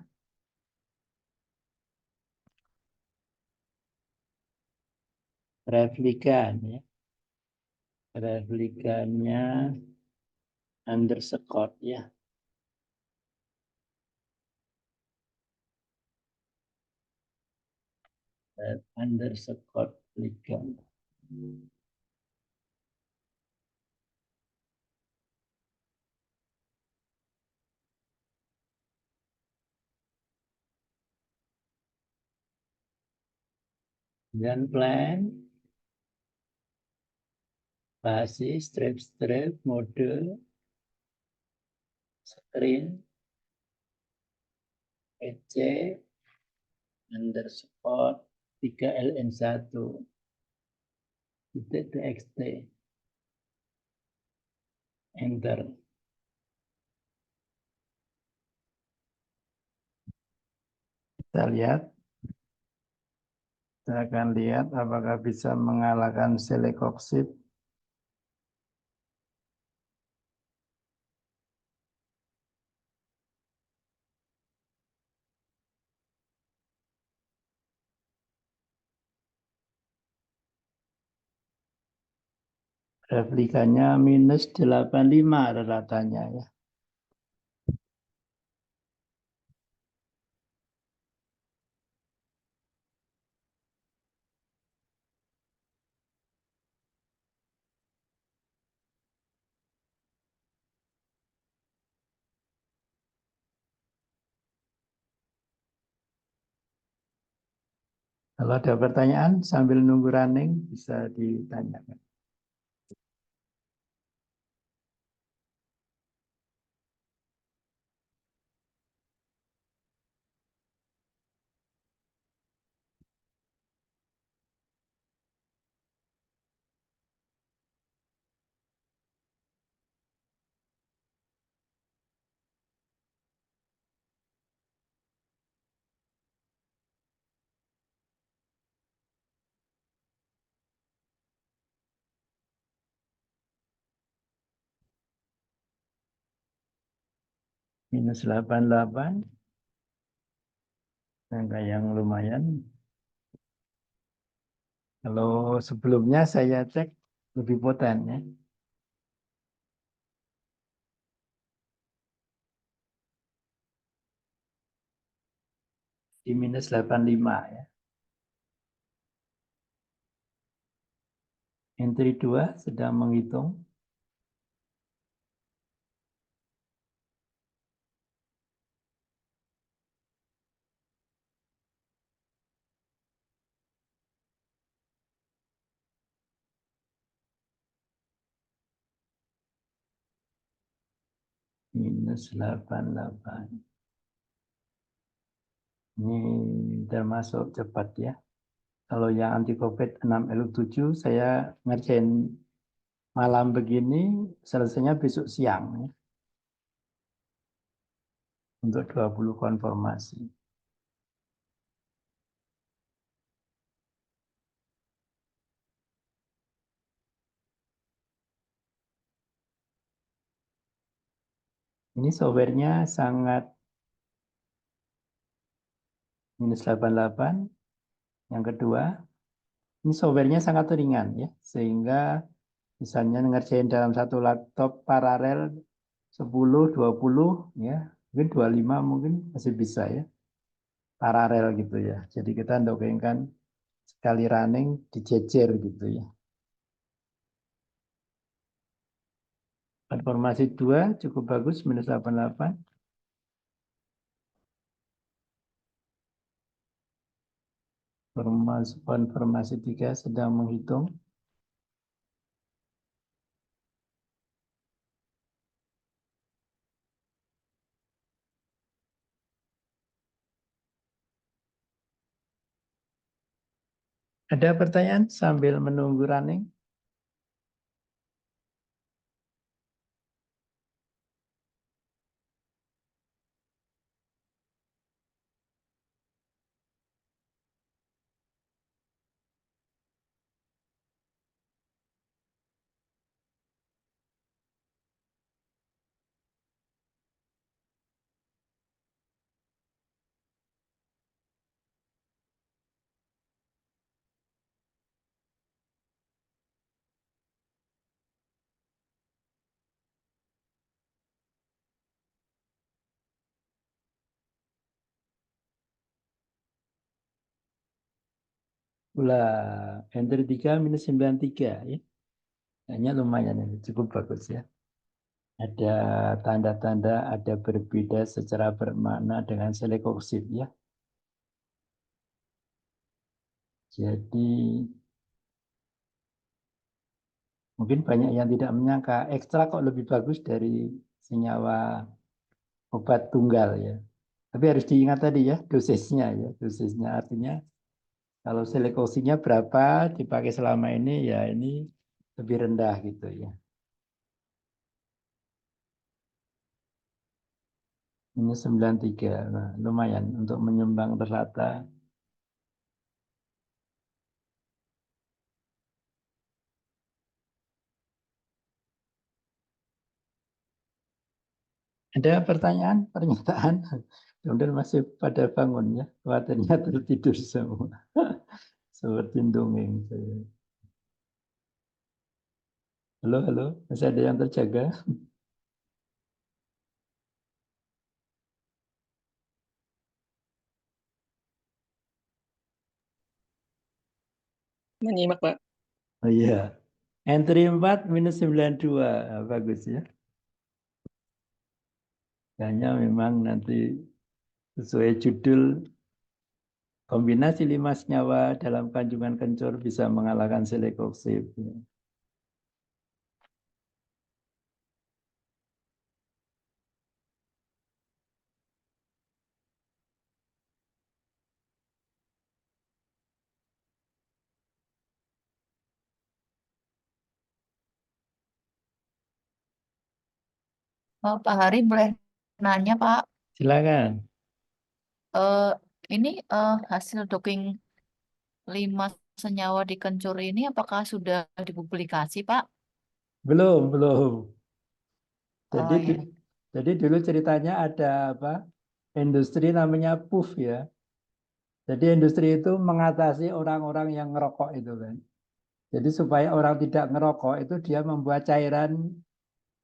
Replikan ya. Replikannya underscore ya. Underscore ligan. Dan plan, basis, strip, mode, screen, EC, underscore 3LN1, titik txt, enter. Kita lihat, kita akan lihat apakah bisa mengalahkan selekoksid. Replikanya minus 85 ratanya ya. Kalau ada pertanyaan sambil nunggu running bisa ditanyakan. minus 88. Angka yang lumayan. Kalau sebelumnya saya cek lebih poten ya. Di minus 85 ya. Entry 2 sedang menghitung. Minus 88. Ini termasuk cepat ya. Kalau yang anti COVID 6L7 saya ngerjain malam begini, selesainya besok siang ya. Untuk 20 konformasi. Ini softwarenya sangat minus 88. Yang kedua, ini softwarenya sangat ringan ya, sehingga misalnya ngerjain dalam satu laptop paralel 10, 20 ya, mungkin 25 mungkin masih bisa ya, paralel gitu ya. Jadi kita ndongengkan sekali running dijejer gitu ya. Konfirmasi 2 cukup bagus minus 88. Konfirmasi 3 sedang menghitung. Ada pertanyaan sambil menunggu running? Ulah, entry 3 minus 93 ya. Hanya lumayan ini, cukup bagus ya. Ada tanda-tanda ada berbeda secara bermakna dengan selekoksid ya. Jadi mungkin banyak yang tidak menyangka ekstra kok lebih bagus dari senyawa obat tunggal ya. Tapi harus diingat tadi ya dosisnya ya, dosisnya artinya kalau selekosinya berapa dipakai selama ini ya ini lebih rendah gitu ya. Ini 93, nah, lumayan untuk menyumbang rata. Ada pertanyaan, pernyataan? Kemudian masih pada bangun ya, khawatirnya tertidur semua. Seperti dongeng saya. Halo, halo, masih ada yang terjaga? Menyimak, Pak. Oh iya, entry 4 minus 92, nah, bagus ya. Hanya memang nanti sesuai judul, kombinasi 5 senyawa dalam kandungan kencur bisa mengalahkan selekoksid. Oh, Pak Hari boleh nanya, Pak. Silakan. Eh, ini hasil docking 5 senyawa di kencur ini apakah sudah dipublikasi, Pak? Belum, belum. Jadi Oh ya. Jadi dulu ceritanya ada apa? Industri namanya PUF ya. Jadi industri itu mengatasi orang-orang yang ngerokok itu kan. Jadi supaya orang tidak ngerokok itu dia membuat cairan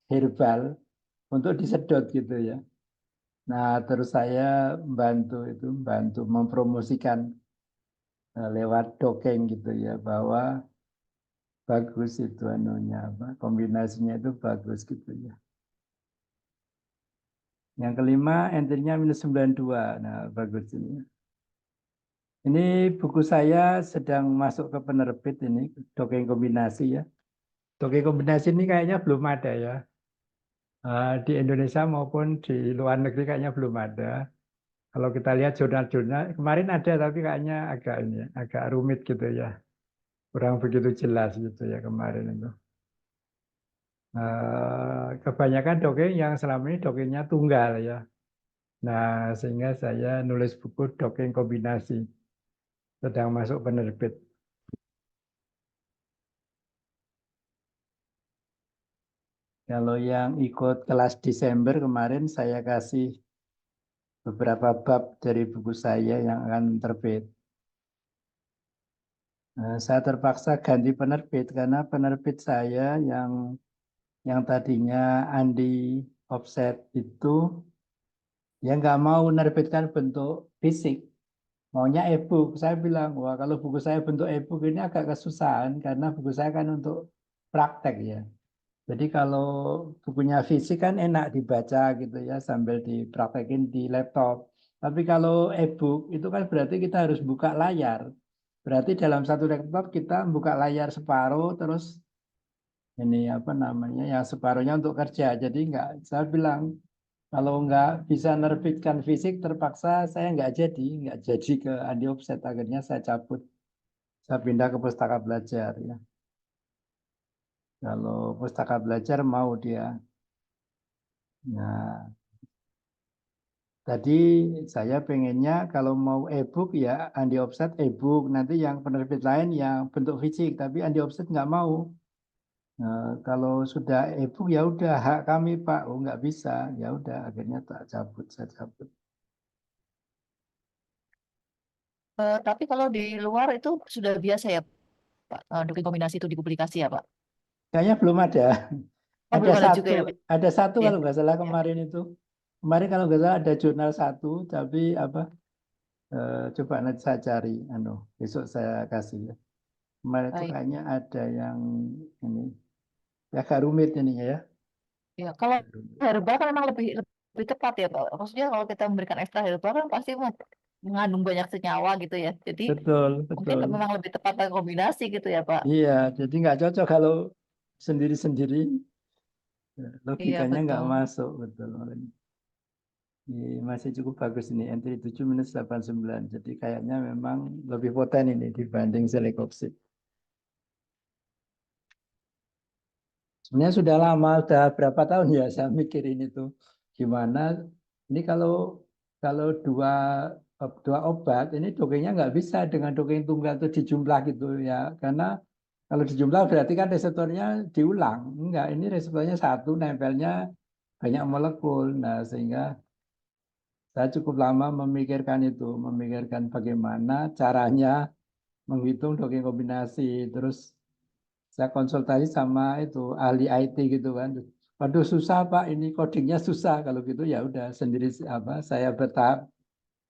herbal untuk disedot gitu ya. Nah, terus saya bantu mempromosikan lewat dongeng gitu ya bahwa bagus itu anunya apa kombinasinya itu bagus gitu ya. Yang kelima entry-nya -92. Nah, bagus ini. Ini buku saya sedang masuk ke penerbit ini dongeng kombinasi ya. Dongeng kombinasi ini kayaknya belum ada ya. Di Indonesia maupun di luar negeri kayaknya belum ada. Kalau kita lihat jurnal-jurnal kemarin ada tapi kayaknya agak rumit gitu ya. Kurang begitu jelas gitu ya kemarin itu. Kebanyakan dongeng yang selama ini dongengnya tunggal ya. Nah, sehingga saya nulis buku dongeng kombinasi sedang masuk penerbit. Kalau yang ikut kelas Desember kemarin saya kasih beberapa bab dari buku saya yang akan terbit. Saya terpaksa ganti penerbit karena penerbit saya yang tadinya Andi Offset itu ya nggak mau menerbitkan bentuk fisik, maunya e-book. Saya bilang, wah kalau buku saya bentuk e-book ini agak kesusahan karena buku saya kan untuk praktek ya. Jadi kalau bukunya fisik kan enak dibaca gitu ya sambil dipraktekin di laptop. Tapi kalau e-book itu kan berarti kita harus buka layar. Berarti dalam satu laptop kita buka layar separuh terus ini apa namanya yang separuhnya untuk kerja. Jadi enggak, saya bilang kalau nggak bisa nerbitkan fisik terpaksa saya nggak jadi ke Andi Offset. Akhirnya saya cabut, saya pindah ke pustaka belajar ya. Kalau pustaka belajar mau dia. Nah, tadi saya pengennya kalau mau e-book ya Andi Offset e-book, nanti yang penerbit lain yang bentuk fisik, tapi Andi Offset nggak mau. Nah, kalau sudah e-book ya udah hak kami Pak, oh nggak bisa, ya udah akhirnya saya cabut. Tapi kalau di luar itu sudah biasa ya Pak, dongeng kombinasi itu dipublikasi ya Pak? Kayaknya belum ada. Oh belum ada juga ya Pak? Ada satu Ya. kalau nggak salah Ya. kemarin itu. Kemarin kalau nggak salah ada jurnal satu, tapi apa? Coba nanti saya cari, besok saya kasih ya. Kemarin itu Baik. kayaknya ada yang ini, ya agak rumit ininya ya. Ya, kalau herbal kan memang lebih tepat ya Pak. Maksudnya kalau kita memberikan ekstra herbal kan pasti mengandung banyak senyawa gitu ya. Jadi Betul, mungkin betul. memang lebih tepat dengan kombinasi gitu ya Pak. Iya, jadi nggak cocok kalau sendiri-sendiri, Iya logikanya nggak betul. masuk, betul. Ini masih cukup bagus ini, entry 7 -89. Jadi kayaknya memang lebih poten ini dibanding selekopsid. Sebenarnya sudah lama, sudah berapa tahun ya saya mikirin itu. Gimana, ini kalau dua obat, ini dongengnya nggak bisa dengan dongeng tunggal itu dijumlah gitu ya. Karena kalau dijumlah berarti kan reseptornya diulang. Enggak, ini reseptornya satu, nempelnya banyak molekul. Nah, sehingga saya cukup lama memikirkan bagaimana caranya menghitung dongeng kombinasi. Terus saya konsultasi sama itu ahli IT gitu kan. Waduh susah Pak, ini codingnya susah. Kalau gitu ya udah sendiri apa saya bertahap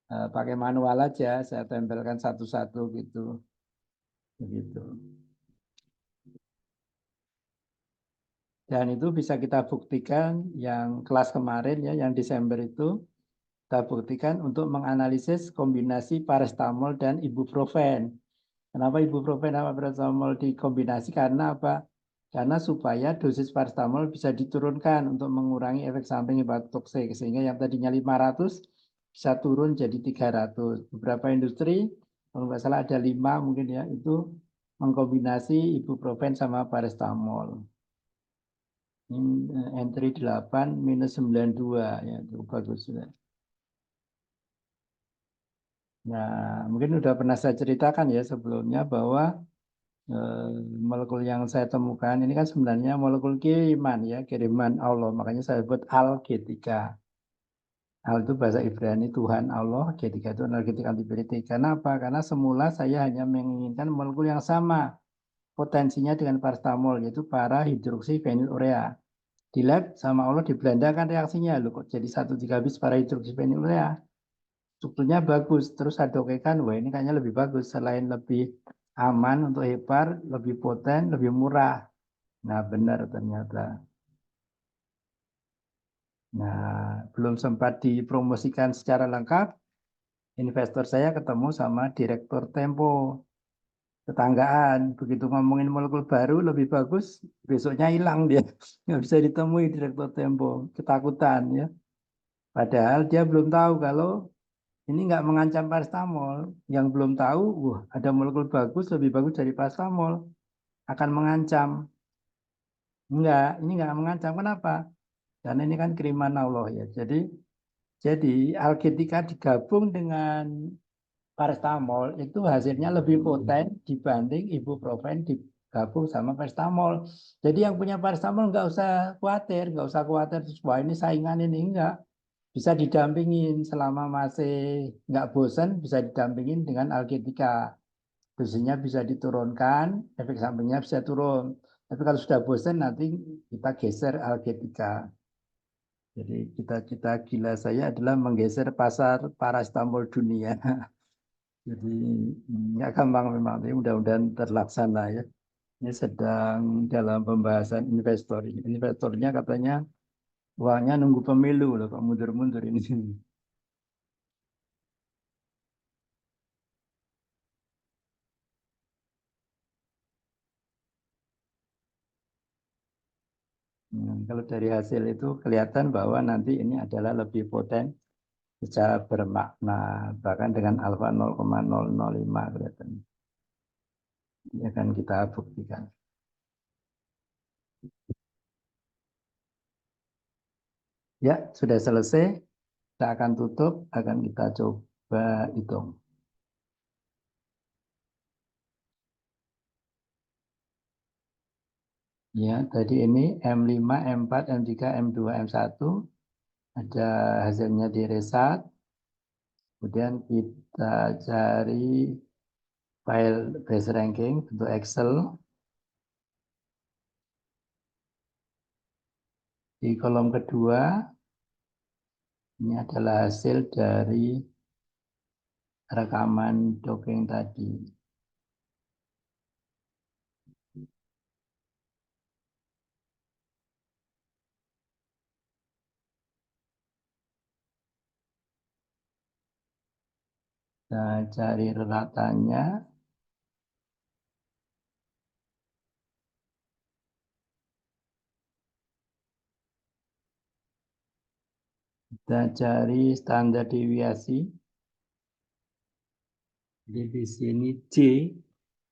pakai manual aja, saya tempelkan satu-satu gitu. Begitu. Dan itu bisa kita buktikan yang kelas kemarin ya, yang Desember itu kita buktikan untuk menganalisis kombinasi paracetamol dan ibuprofen. Kenapa ibuprofen sama paracetamol dikombinasi? Karena apa? Karena supaya dosis paracetamol bisa diturunkan untuk mengurangi efek samping hepatotoksik. Sehingga yang tadinya 500 bisa turun jadi 300. Beberapa industri, kalau nggak salah ada 5 mungkin ya, itu mengkombinasi ibuprofen sama paracetamol. Ini entry 8 -92 ya, itu bagus sudah. Nah, mungkin sudah pernah saya ceritakan ya sebelumnya bahwa molekul yang saya temukan ini kan sebenarnya molekul kiriman ya, kiriman Allah. Makanya saya sebut Al-G3. Al itu bahasa Ibrani Tuhan Allah, G3 itu energetic antibiotik. Karena apa? Karena semula saya hanya menginginkan molekul yang sama potensinya dengan paracetamol, yaitu para hidroksifenilurea. Di lab sama Allah di Belanda kan reaksinya loh kok jadi 1,3 bis para hidroksifenilurea. Strukturnya bagus, terus saya dokterkan, wah ini kayaknya lebih bagus selain lebih aman untuk hepar, lebih poten, lebih murah. Nah benar ternyata. Nah belum sempat dipromosikan secara lengkap, investor saya ketemu sama direktur Tempo, tetanggaan. Begitu ngomongin molekul baru lebih bagus, besoknya hilang dia, nggak bisa ditemui direktur Tempo, ketakutan ya. Padahal dia belum tahu kalau ini nggak mengancam paracetamol. Yang belum tahu, wah ada molekul bagus lebih bagus dari paracetamol, akan mengancam. Enggak, ini nggak mengancam. Kenapa? Karena ini kan kiriman Allah ya. Jadi alketika digabung dengan paracetamol itu hasilnya lebih poten dibanding ibuprofen digabung sama paracetamol. Jadi yang punya paracetamol nggak usah khawatir. Wah ini saingan ini enggak. Bisa didampingin selama masih nggak bosan, bisa didampingin dengan alketika. Dosisnya bisa diturunkan, efek sampingnya bisa turun. Tapi kalau sudah bosan nanti kita geser alketika. Jadi cita-cita gila saya adalah menggeser pasar paracetamol dunia. Jadi nggak gampang memang, tapi mudah-mudahan terlaksana ya. Ini sedang dalam pembahasan investor ini. Investornya katanya uangnya nunggu pemilu loh, kok mundur-mundur ini. Kalau dari hasil itu kelihatan bahwa nanti ini adalah lebih poten secara bermakna, bahkan dengan alfa 0,005 kelihatan. Ini akan kita buktikan. Ya, sudah selesai. Kita akan tutup, akan kita coba hitung. Ya, tadi ini M5, M4, M3, M2, M1. Ada hasilnya di result. Kemudian kita cari file base ranking untuk Excel. Di kolom kedua, ini adalah hasil dari rekaman dongeng tadi. Kita cari ratanya. Kita cari standar deviasi. Jadi di sini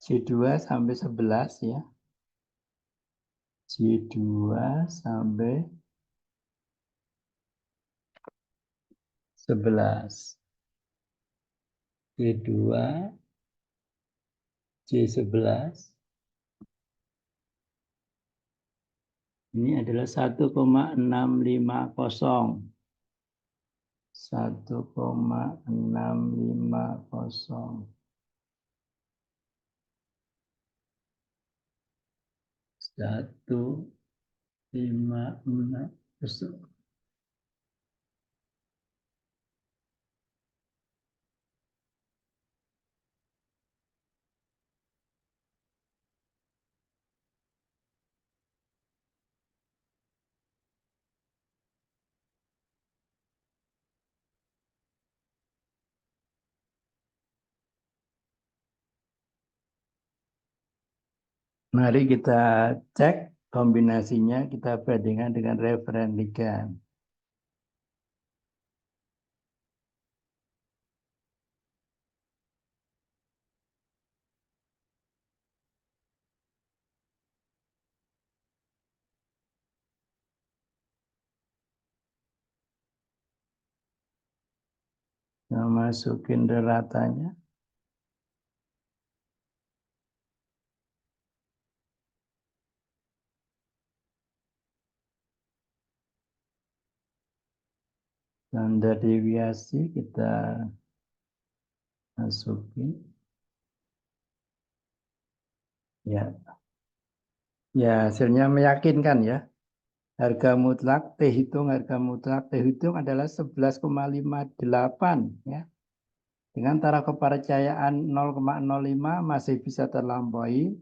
C2 sampai 11 ya. C2 sampai 11. C2, C11. Ini adalah 1,650. 1,650. 1,56. Mari kita cek kombinasinya, kita bandingkan dengan referen ligand. Kita masukin ratanya. Standar deviasi kita masukin. Ya, ya hasilnya meyakinkan ya. Harga mutlak T hitung adalah 11,58 ya. Dengan taraf kepercayaan 0,05 masih bisa terlampaui.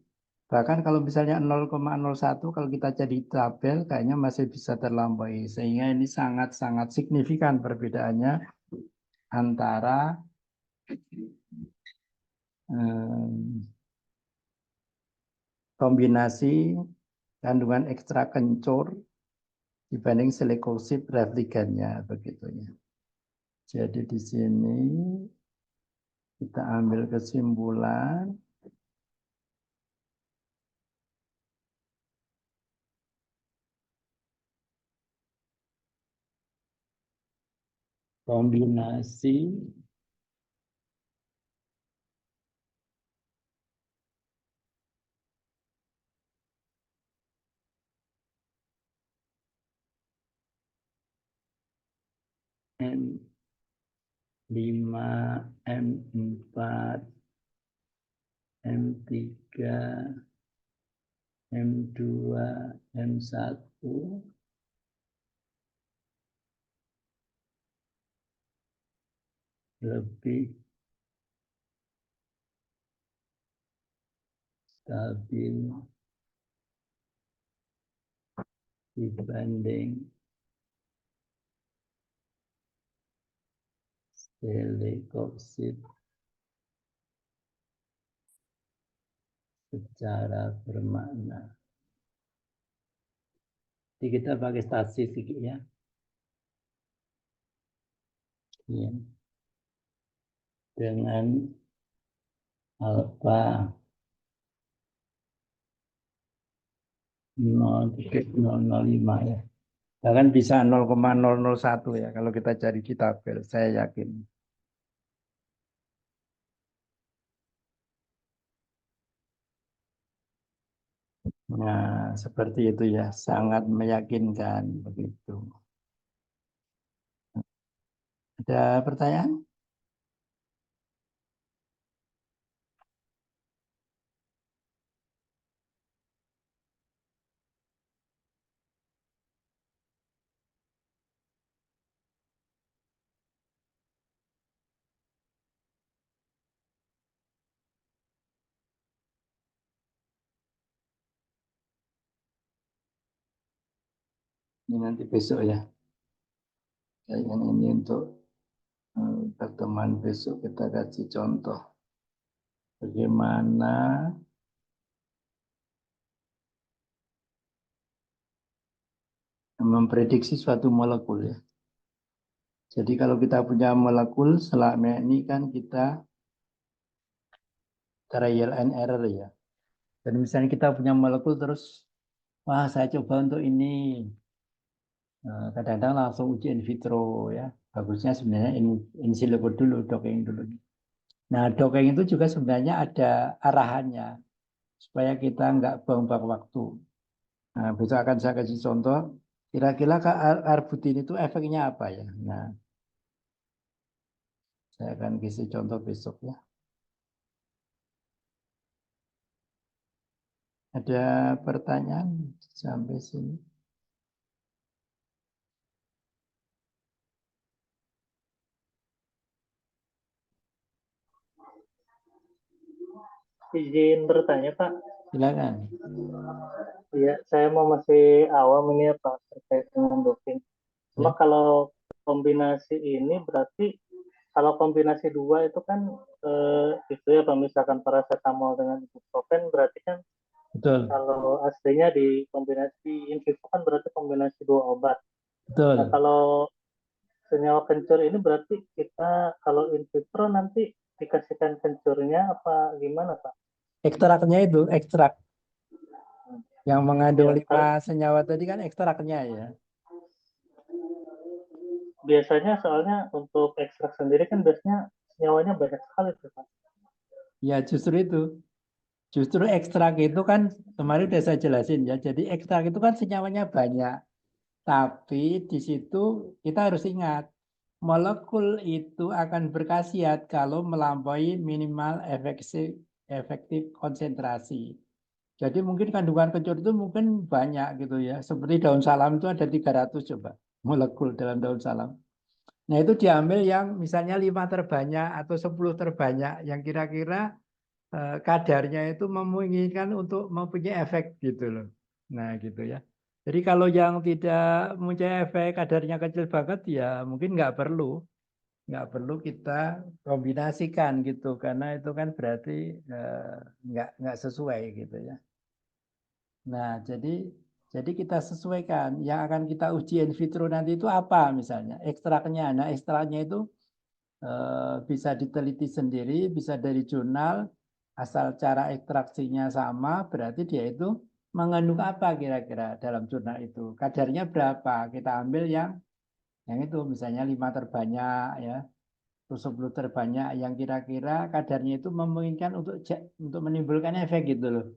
Bahkan kalau misalnya 0,01 kalau kita jadi tabel kayaknya masih bisa terlampaui. Sehingga ini sangat-sangat signifikan perbedaannya antara kombinasi kandungan ekstra kencur dibanding silikosid replikannya begitu ya. Jadi di sini kita ambil kesimpulan kombinasi M5, M4, M3, M2, M1 lebih stabil dibanding silikosid secara bermakna. Jadi kita pakai statistik ya. Ya. Dengan alfa 0,005 ya. Bahkan bisa 0,001 ya kalau kita cari di tabel, saya yakin. Nah, seperti itu ya, sangat meyakinkan begitu. Ada pertanyaan? Ini nanti besok ya. Kayaknya ini untuk pertemuan besok kita kasih contoh bagaimana memprediksi suatu molekul ya. Jadi kalau kita punya molekul selama ini kan kita trial and error ya. Dan misalnya kita punya molekul terus, wah saya coba untuk ini. Kadang-kadang langsung uji in vitro ya. Bagusnya sebenarnya in silico dulu, docking dulu. Nah docking itu juga sebenarnya ada arahannya. Supaya kita nggak buang-buang waktu. Nah besok akan saya kasih contoh. Kira-kira arbutin itu efeknya apa ya? Nah, saya akan kasih contoh besok ya. Ada pertanyaan sampai sini? Izin bertanya, Pak. Silakan. Iya, saya mau masih awam ini ya, Pak, terkait dengan docking. Cuma Ya. kalau kombinasi ini berarti kalau kombinasi dua itu kan itu ya, Pak, misalkan paracetamol dengan ibuprofen berarti kan Betul, kalau aslinya di kombinasi in vivo kan berarti kombinasi dua obat. Nah, betul. kalau senyawa kencur ini berarti kita kalau in vitro nanti dikasihkan kencurnya apa gimana, Pak? Ekstraknya itu, ekstrak. Yang mengandung Ya, 5 senyawa tadi kan ekstraknya ya. biasanya soalnya untuk ekstrak sendiri kan biasanya senyawanya banyak sekali tuh, Pak. Ya justru itu. Justru ekstrak itu kan kemarin udah saya jelasin ya. Jadi ekstrak itu kan senyawanya banyak. Tapi di situ kita harus ingat molekul itu akan berkhasiat kalau melampaui minimal efektif konsentrasi. Jadi mungkin kandungan kencur itu mungkin banyak gitu ya. Seperti daun salam itu ada 300 coba molekul dalam daun salam. Nah itu diambil yang misalnya 5 terbanyak atau 10 terbanyak yang kira-kira kadarnya itu memungkinkan untuk mempunyai efek gitu loh. Nah gitu ya. Jadi kalau yang tidak mempunyai efek kadarnya kecil banget ya mungkin nggak perlu kita kombinasikan gitu karena itu kan berarti nggak sesuai gitu ya. Nah jadi kita sesuaikan yang akan kita uji in vitro nanti itu apa misalnya ekstraknya. Nah ekstraknya itu bisa diteliti sendiri, bisa dari jurnal, asal cara ekstraksinya sama, berarti dia itu mengandung apa kira-kira dalam jurnal itu. Kadarnya berapa? Kita ambil yang itu misalnya 5 terbanyak ya, atau 10 terbanyak yang kira-kira kadarnya itu memungkinkan untuk menimbulkan efek gitu loh.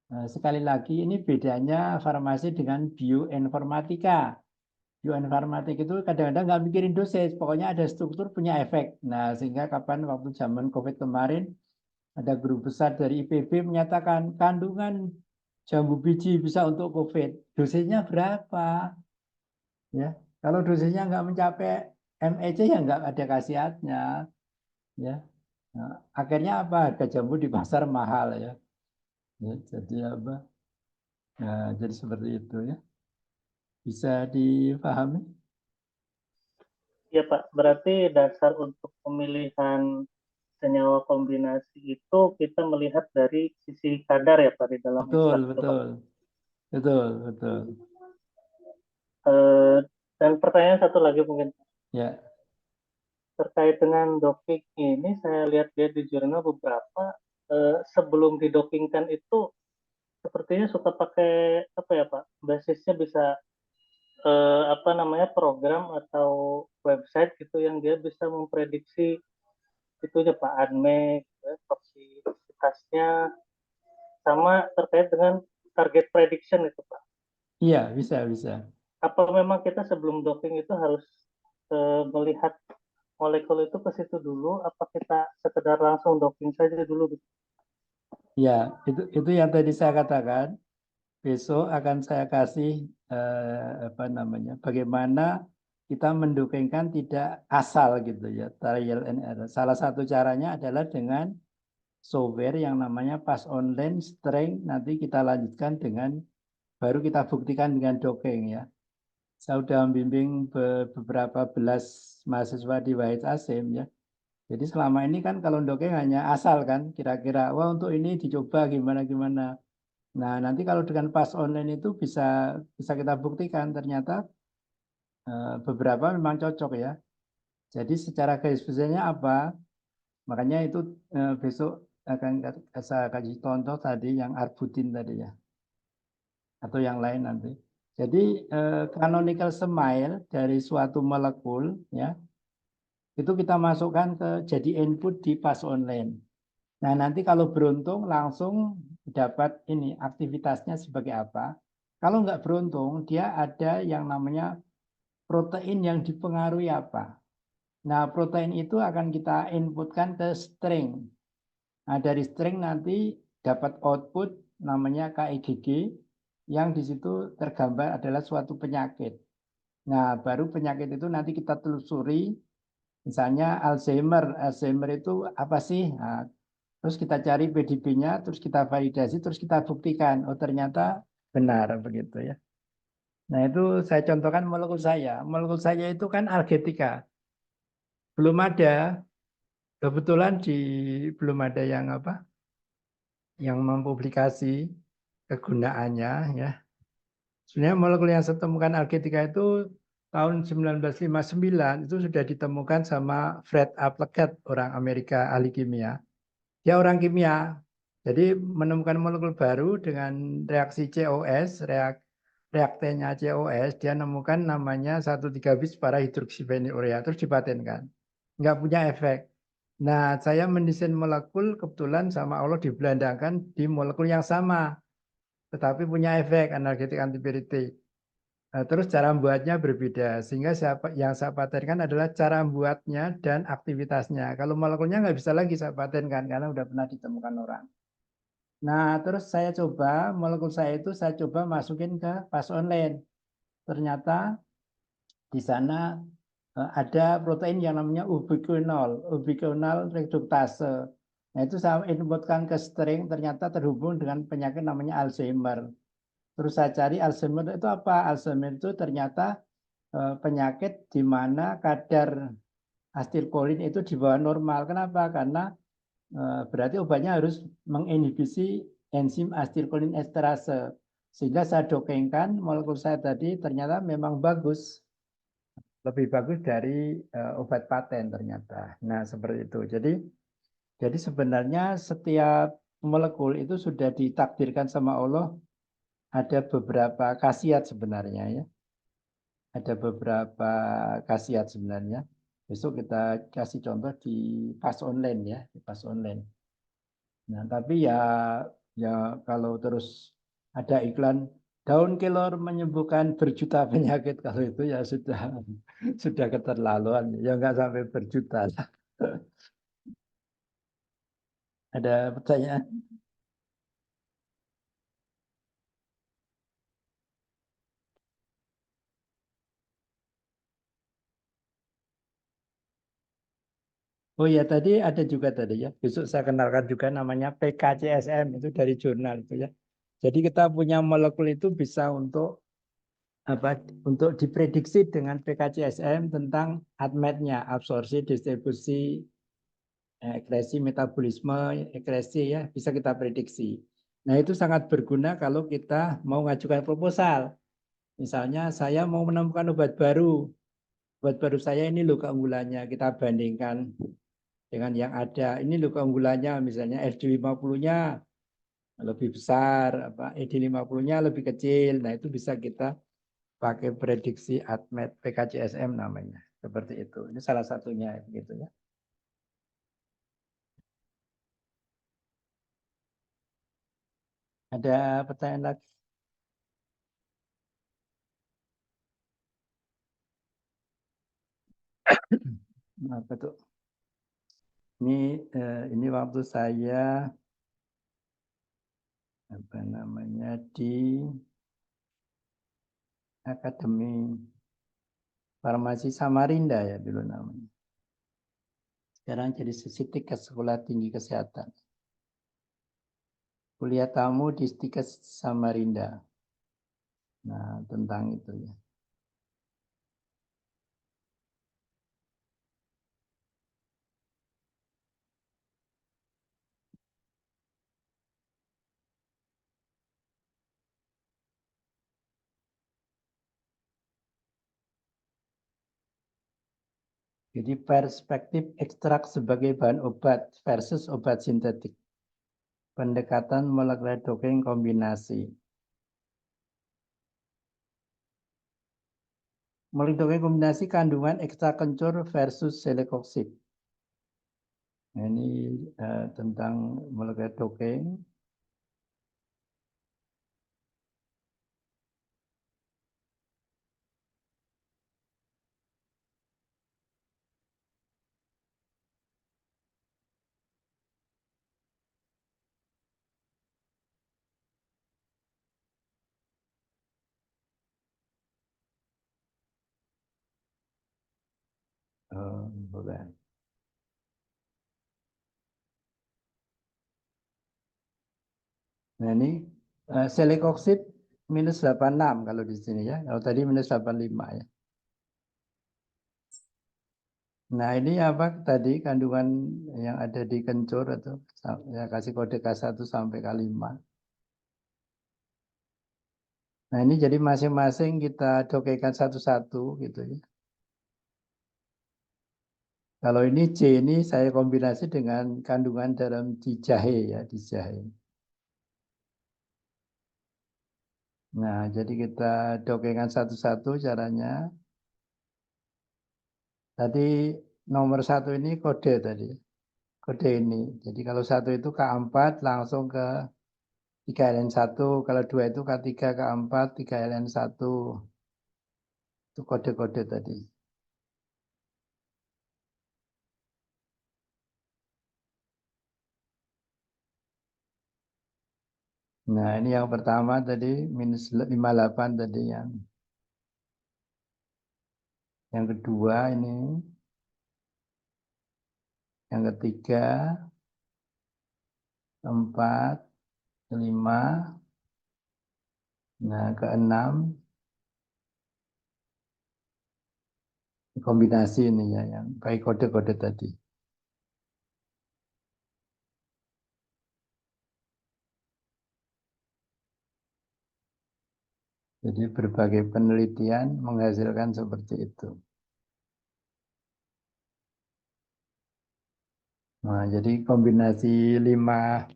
Nah, sekali lagi ini bedanya farmasi dengan bioinformatika. Bioinformatik itu kadang-kadang nggak mikirin dosis, pokoknya ada struktur punya efek. Nah, sehingga waktu zaman COVID kemarin, ada guru besar dari IPB menyatakan kandungan jambu biji bisa untuk COVID. Dosisnya berapa? Ya, kalau dosisnya nggak mencapai MEC ya nggak ada khasiatnya. Ya, nah, akhirnya apa? Harga jambu di pasar mahal ya. Ya, jadi apa? Nah, jadi seperti itu ya. Bisa dipahami? Ya Pak, berarti dasar untuk pemilihan senyawa kombinasi itu kita melihat dari sisi kadar ya Pak di dalam ekstrak itu Pak. Betul. Dan pertanyaan satu lagi mungkin Ya, terkait dengan docking ini, saya lihat-lihat di jurnal beberapa sebelum didockingkan itu sepertinya suka pakai apa ya Pak? Basisnya bisa apa namanya program atau website gitu yang dia bisa memprediksi itunya Pak ANME, toksisitasnya, sama terkait dengan target prediction itu Pak. iya bisa. Apa memang kita sebelum docking itu harus melihat molekul itu ke situ dulu, apa kita sekedar langsung docking saja dulu? Ya, itu yang tadi saya katakan. Besok akan saya kasih bagaimana kita mendokengkan tidak asal gitu ya, trial and error. Salah satu caranya adalah dengan software yang namanya Pass Online Strength. Nanti kita lanjutkan dengan baru kita buktikan dengan docking ya. Saya sudah membimbing beberapa belas mahasiswa di Wahid Asim ya. Jadi selama ini kan kalau docking hanya asal kan, kira-kira wah untuk ini dicoba gimana. Nah nanti kalau dengan Pass Online itu bisa kita buktikan ternyata beberapa memang cocok ya. Jadi secara garis besarnya apa? Makanya itu besok akan saya kasih contoh tadi yang arbutin tadi ya, atau yang lain nanti. Jadi canonical smile dari suatu molekul ya, itu kita masukkan jadi input di Pass Online. Nah nanti kalau beruntung langsung dapat ini aktivitasnya sebagai apa. Kalau nggak beruntung dia ada yang namanya protein yang dipengaruhi apa. Nah protein itu akan kita inputkan ke string. Nah dari string nanti dapat output namanya KIGG yang di situ tergambar adalah suatu penyakit. Nah baru penyakit itu nanti kita telusuri. Misalnya Alzheimer itu apa sih? Nah, terus kita cari PDB-nya, terus kita validasi, terus kita buktikan. Oh ternyata benar begitu ya. Nah itu saya contohkan molekul saya. Molekul saya itu kan algetika. Belum ada, kebetulan belum ada yang yang mempublikasi kegunaannya ya. Sebenarnya molekul yang saya temukan algetika itu tahun 1959 itu sudah ditemukan sama Fred Applegate, orang Amerika ahli kimia. Dia orang kimia, jadi menemukan molekul baru dengan reaksi COS, reaktannya COS, dia nemukan namanya 1,3-bis para hidroksifenilurea, terus dipatenkan. Nggak punya efek. Nah, saya mendesain molekul kebetulan sama Allah dibelandakan di molekul yang sama, tetapi punya efek analgetik antipiretik. Terus cara membuatnya berbeda, sehingga yang saya patenkan adalah cara membuatnya dan aktivitasnya. Kalau molekulnya nggak bisa lagi saya patenkan karena udah pernah ditemukan orang. Nah, terus saya coba molekul saya itu saya coba masukin ke PAS online. Ternyata di sana ada protein yang namanya ubiquinol reduktase. Nah, itu saya inputkan ke string, ternyata terhubung dengan penyakit namanya Alzheimer. Terus saya cari Alzheimer itu apa? Alzheimer itu ternyata penyakit di mana kadar asetilkolin itu di bawah normal. Kenapa? Karena berarti obatnya harus menginhibisi enzim asetilkolin esterase. Sehingga saya dongengkan molekul saya tadi ternyata memang bagus. Lebih bagus dari obat paten ternyata. Nah, seperti itu. Jadi sebenarnya setiap molekul itu sudah ditakdirkan sama Allah ada beberapa khasiat sebenarnya ya. Ada beberapa khasiat sebenarnya. Besok kita kasih contoh di PAS online ya, di PAS online. Nah, tapi ya kalau terus ada iklan daun kelor menyembuhkan berjuta penyakit, kalau itu ya sudah keterlaluan. Ya nggak sampai berjuta lah. Ada pertanyaan? Oh ya, tadi ada juga tadi ya. Besok saya kenalkan juga namanya PKCSM, itu dari jurnal itu ya. Jadi kita punya molekul itu bisa untuk apa? Untuk diprediksi dengan PKCSM tentang ADMET-nya, absorpsi, distribusi, ekresi, metabolisme, ekresi ya, bisa kita prediksi. Nah, itu sangat berguna kalau kita mau mengajukan proposal. Misalnya saya mau menemukan obat baru. Obat baru saya ini loh keunggulannya, kita bandingkan dengan yang ada. Ini loh keunggulannya, misalnya SD50-nya lebih besar, ED50-nya lebih kecil. Nah, itu bisa kita pakai prediksi ADMET PKCSM namanya. Seperti itu. Ini salah satunya gitu ya. Ada pertanyaan lagi? Apa tuh? Ini waktu saya apa namanya di Akademi Farmasi Samarinda ya dulu namanya. Sekarang jadi Sisdikes Sekolah Tinggi Kesehatan. Kuliah tamu di Stikes Samarinda. Nah, tentang itu ya. Jadi perspektif ekstrak sebagai bahan obat versus obat sintetik. Pendekatan molekuler doping kombinasi. Molekuler doping kombinasi kandungan ekstrak kencur versus selekoksid. Nah, ini tentang molekuler doping. Bukan. Nah, ini selekoksid minus 86 kalau di sini ya. Kalau tadi minus 85 ya. Nah, ini apa tadi kandungan yang ada di kencur atau ya kasih kode K1 sampai K5. Nah, ini jadi masing-masing kita dokeikan satu-satu gitu ya. Kalau ini C ini saya kombinasi dengan kandungan dalam di jahe ya, di jahe. Nah, jadi kita dokeikan satu-satu caranya. Tadi nomor 1 ini kode tadi. Kode ini. Jadi kalau 1 itu K4 langsung ke 3LN1. Kalau 2 itu K3, K4, 3LN1. Itu kode-kode tadi. Nah, ini yang pertama tadi minus 58 tadi yang kedua ini, yang ketiga, 4, 5, nah keenam kombinasi ini ya yang pakai kode-kode tadi. Jadi berbagai penelitian menghasilkan seperti itu. Nah, jadi kombinasi 5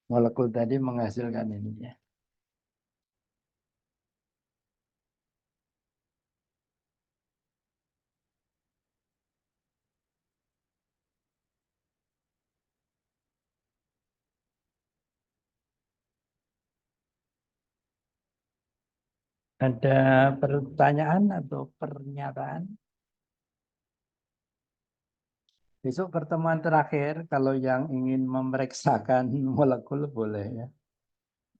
molekul tadi menghasilkan ini ya. Ada pertanyaan atau pernyataan? Besok pertemuan terakhir, kalau yang ingin memeriksakan molekul boleh ya.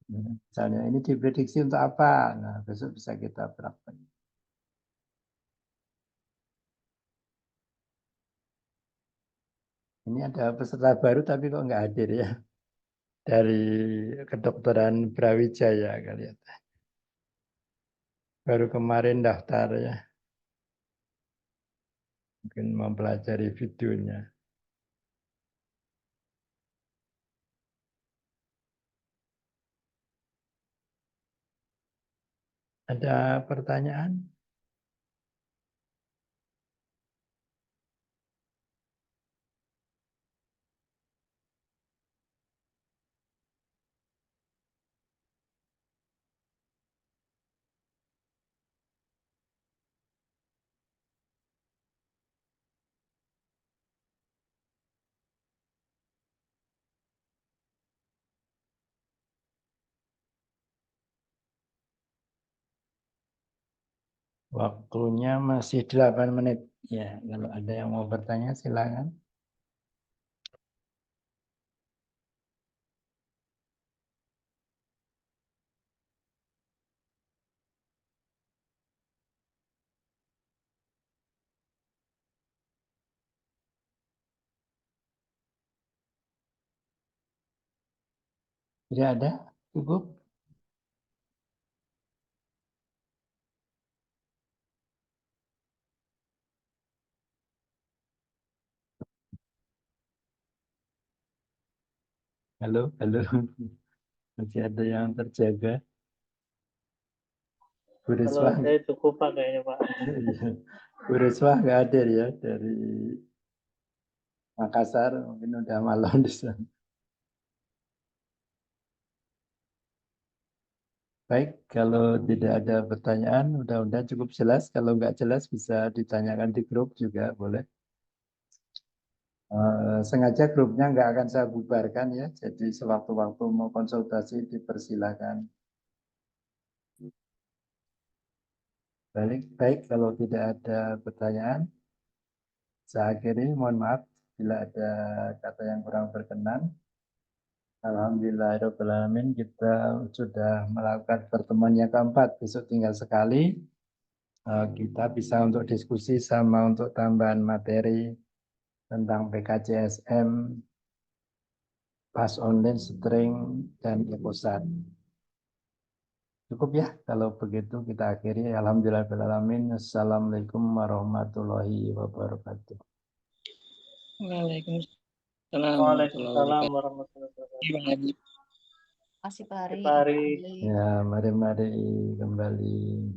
Misalnya ini diprediksi untuk apa? Nah, besok bisa kita terapkan. Ini ada peserta baru tapi kok nggak hadir ya. Dari kedokteran Brawijaya kalian. Baru kemarin daftar ya. Mungkin mempelajari videonya. Ada pertanyaan? Waktunya masih 8 menit. Ya, kalau ada yang mau bertanya silakan. Tidak ada? Cukup? Halo, halo. Masih ada yang terjaga? Bu Kalau Risma, saya cukup Pak kayaknya Pak. Bu Risma nggak hadir ya dari Makassar, mungkin udah malam di sana. Baik, kalau tidak ada pertanyaan, mudah-mudahan cukup jelas. Kalau nggak jelas bisa ditanyakan di grup juga boleh. Sengaja grupnya nggak akan saya bubarkan ya, jadi sewaktu-waktu mau konsultasi dipersilakan. Baik, kalau tidak ada pertanyaan, saya akhiri. Mohon maaf bila ada kata yang kurang berkenan. Alhamdulillahirrahmanirrahim, kita sudah melakukan pertemuan yang keempat. Besok tinggal sekali. Kita bisa untuk diskusi sama untuk tambahan materi tentang PKJSM, PAS online, string, dan EPOSAT. Cukup ya, kalau begitu kita akhiri. Alhamdulillahirrahmanirrahim. Assalamualaikum warahmatullahi wabarakatuh. Waalaikumsalam Waalaikumsalam warahmatullahi wabarakatuh. Masih Pak Ari. Pak Ari. Ya, mari-mari kembali.